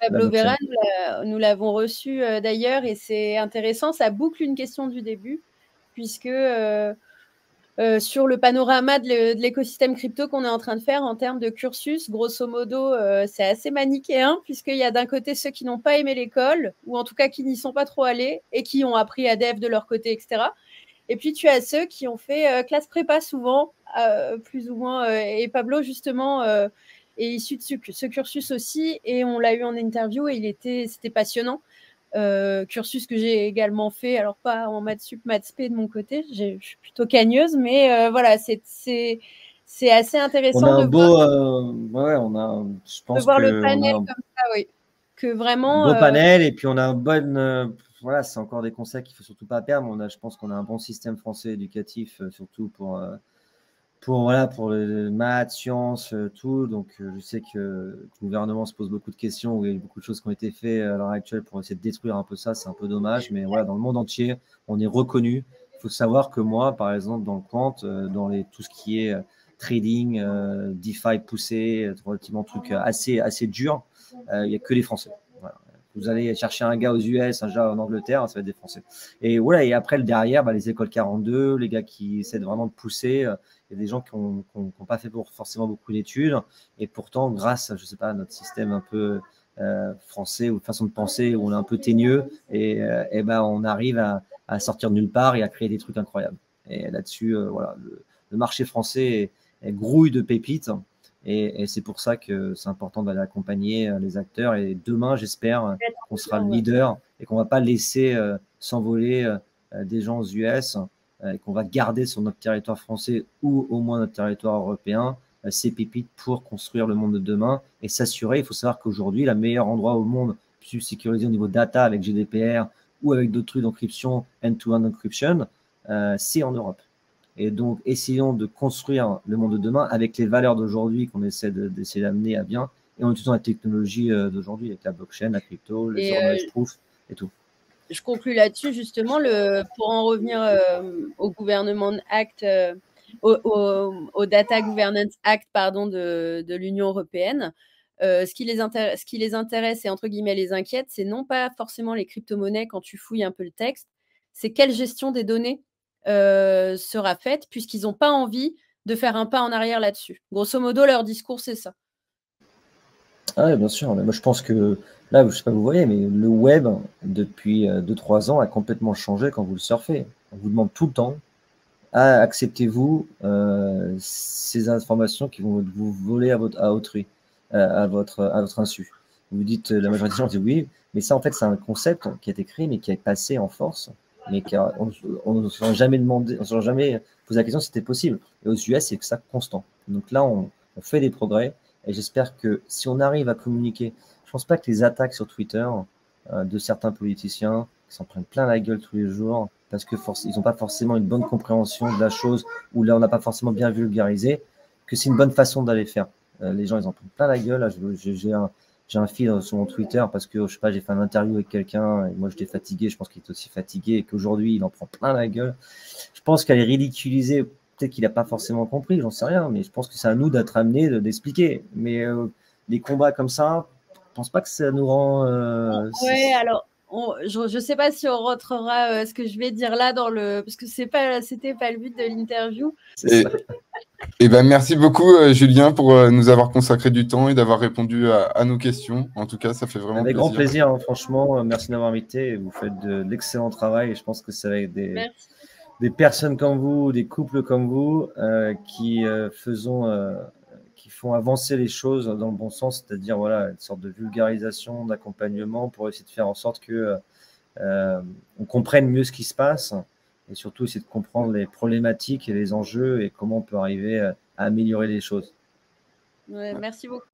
Pablo Vera, nous l'avons reçu d'ailleurs, et c'est intéressant, ça boucle une question du début, puisque sur le panorama de l'écosystème crypto qu'on est en train de faire en termes de cursus, grosso modo, c'est assez manichéen, puisqu'il y a d'un côté ceux qui n'ont pas aimé l'école, ou en tout cas qui n'y sont pas trop allés, et qui ont appris à dev de leur côté, etc. Et puis tu as ceux qui ont fait classe prépa souvent, plus ou moins, et Pablo justement est issu de ce cursus aussi, et on l'a eu en interview et c'était passionnant. Cursus que j'ai également fait, alors pas en maths sup, maths spé de mon côté, je suis plutôt cagneuse, mais voilà, c'est assez intéressant on a de voir le panel comme ça, oui. Que vraiment, beau panel, et puis on a un bon, voilà, c'est encore des conseils qu'il ne faut surtout pas perdre. Je pense qu'on a un bon système français éducatif, surtout pour voilà, pour le maths, sciences, tout. Donc, je sais que le gouvernement se pose beaucoup de questions, où il y a eu beaucoup de choses qui ont été faites à l'heure actuelle pour essayer de détruire un peu ça. C'est un peu dommage, mais voilà, dans le monde entier, on est reconnu. Il faut savoir que moi, par exemple, dans le quant, dans tout ce qui est trading, DeFi poussé, relativement truc assez dur, il n'y a que les Français. Voilà. Vous allez chercher un gars aux US, un gars en Angleterre, ça va être des Français. Et voilà, et après, le derrière, les écoles 42, les gars qui essaient vraiment de pousser. Il y a des gens qui n'ont pas fait forcément beaucoup d'études. Et pourtant, grâce, je sais pas, à notre système un peu français ou façon de penser, où on est un peu teigneux, et on arrive à sortir de nulle part et à créer des trucs incroyables. Et là-dessus, voilà, le marché français est grouille de pépites. Et c'est pour ça que c'est important d'aller accompagner les acteurs. Et demain, j'espère qu'on sera le leader et qu'on ne va pas laisser s'envoler des gens aux US et qu'on va garder sur notre territoire français ou au moins notre territoire européen ces pépites pour construire le monde de demain et s'assurer. Il faut savoir qu'aujourd'hui, le meilleur endroit au monde plus sécurisé au niveau data avec GDPR ou avec d'autres trucs d'encryption, end-to-end encryption, c'est en Europe. Et donc, essayons de construire le monde de demain avec les valeurs d'aujourd'hui qu'on essaie d'essayer d'amener à bien et en utilisant la technologie d'aujourd'hui avec la blockchain, la crypto, les zero knowledge proof et tout. Je conclue là-dessus, justement, pour en revenir au Government Act, au Data Governance Act pardon, de l'Union européenne. Ce qui les intéresse et entre guillemets les inquiète, c'est non pas forcément les crypto-monnaies quand tu fouilles un peu le texte, c'est quelle gestion des données sera faite, puisqu'ils n'ont pas envie de faire un pas en arrière là-dessus. Grosso modo, leur discours, c'est ça. Ah oui, bien sûr. Mais moi, je pense que là, je ne sais pas, vous voyez, mais le web, depuis 2-3 ans, a complètement changé quand vous le surfez. On vous demande tout le temps, acceptez-vous ces informations qui vont vous voler à autrui, à votre insu. Vous dites, la majorité des gens disent oui, mais ça, en fait, c'est un concept qui a été créé, mais qui est passé en force, mais on ne se jamais demandé, on ne se jamais posé la question si c'était possible. Et aux US, c'est que ça constant. Donc là, on fait des progrès, et j'espère que si on arrive à communiquer, je ne pense pas que les attaques sur Twitter de certains politiciens qui s'en prennent plein la gueule tous les jours, parce que ils n'ont pas forcément une bonne compréhension de la chose, ou là, on n'a pas forcément bien vulgarisé, que c'est une bonne façon d'aller faire. Les gens, ils en prennent plein la gueule. Là, j'ai un fil sur mon Twitter parce que, je sais pas, j'ai fait une interview avec quelqu'un et moi, j'étais fatigué. Je pense qu'il est aussi fatigué et qu'aujourd'hui, il en prend plein la gueule. Je pense qu'elle est ridiculisée. Peut-être qu'il n'a pas forcément compris, j'en sais rien, mais je pense que c'est à nous d'être amenés, d'expliquer. Mais des combats comme ça, je pense pas que ça nous rend... ouais, alors... je ne sais pas si on rentrera ce que je vais dire là parce que c'était pas le but de l'interview. Et ben merci beaucoup Julien pour nous avoir consacré du temps et d'avoir répondu à nos questions. En tout cas, ça fait vraiment plaisir. Avec grand plaisir, hein, franchement. Merci de m'avoir invité. Vous faites de l'excellent travail et je pense que c'est avec des personnes comme vous, des couples comme vous qui font avancer les choses dans le bon sens, c'est-à-dire voilà, une sorte de vulgarisation, d'accompagnement pour essayer de faire en sorte que on comprenne mieux ce qui se passe et surtout essayer de comprendre les problématiques et les enjeux et comment on peut arriver à améliorer les choses. Ouais, merci beaucoup.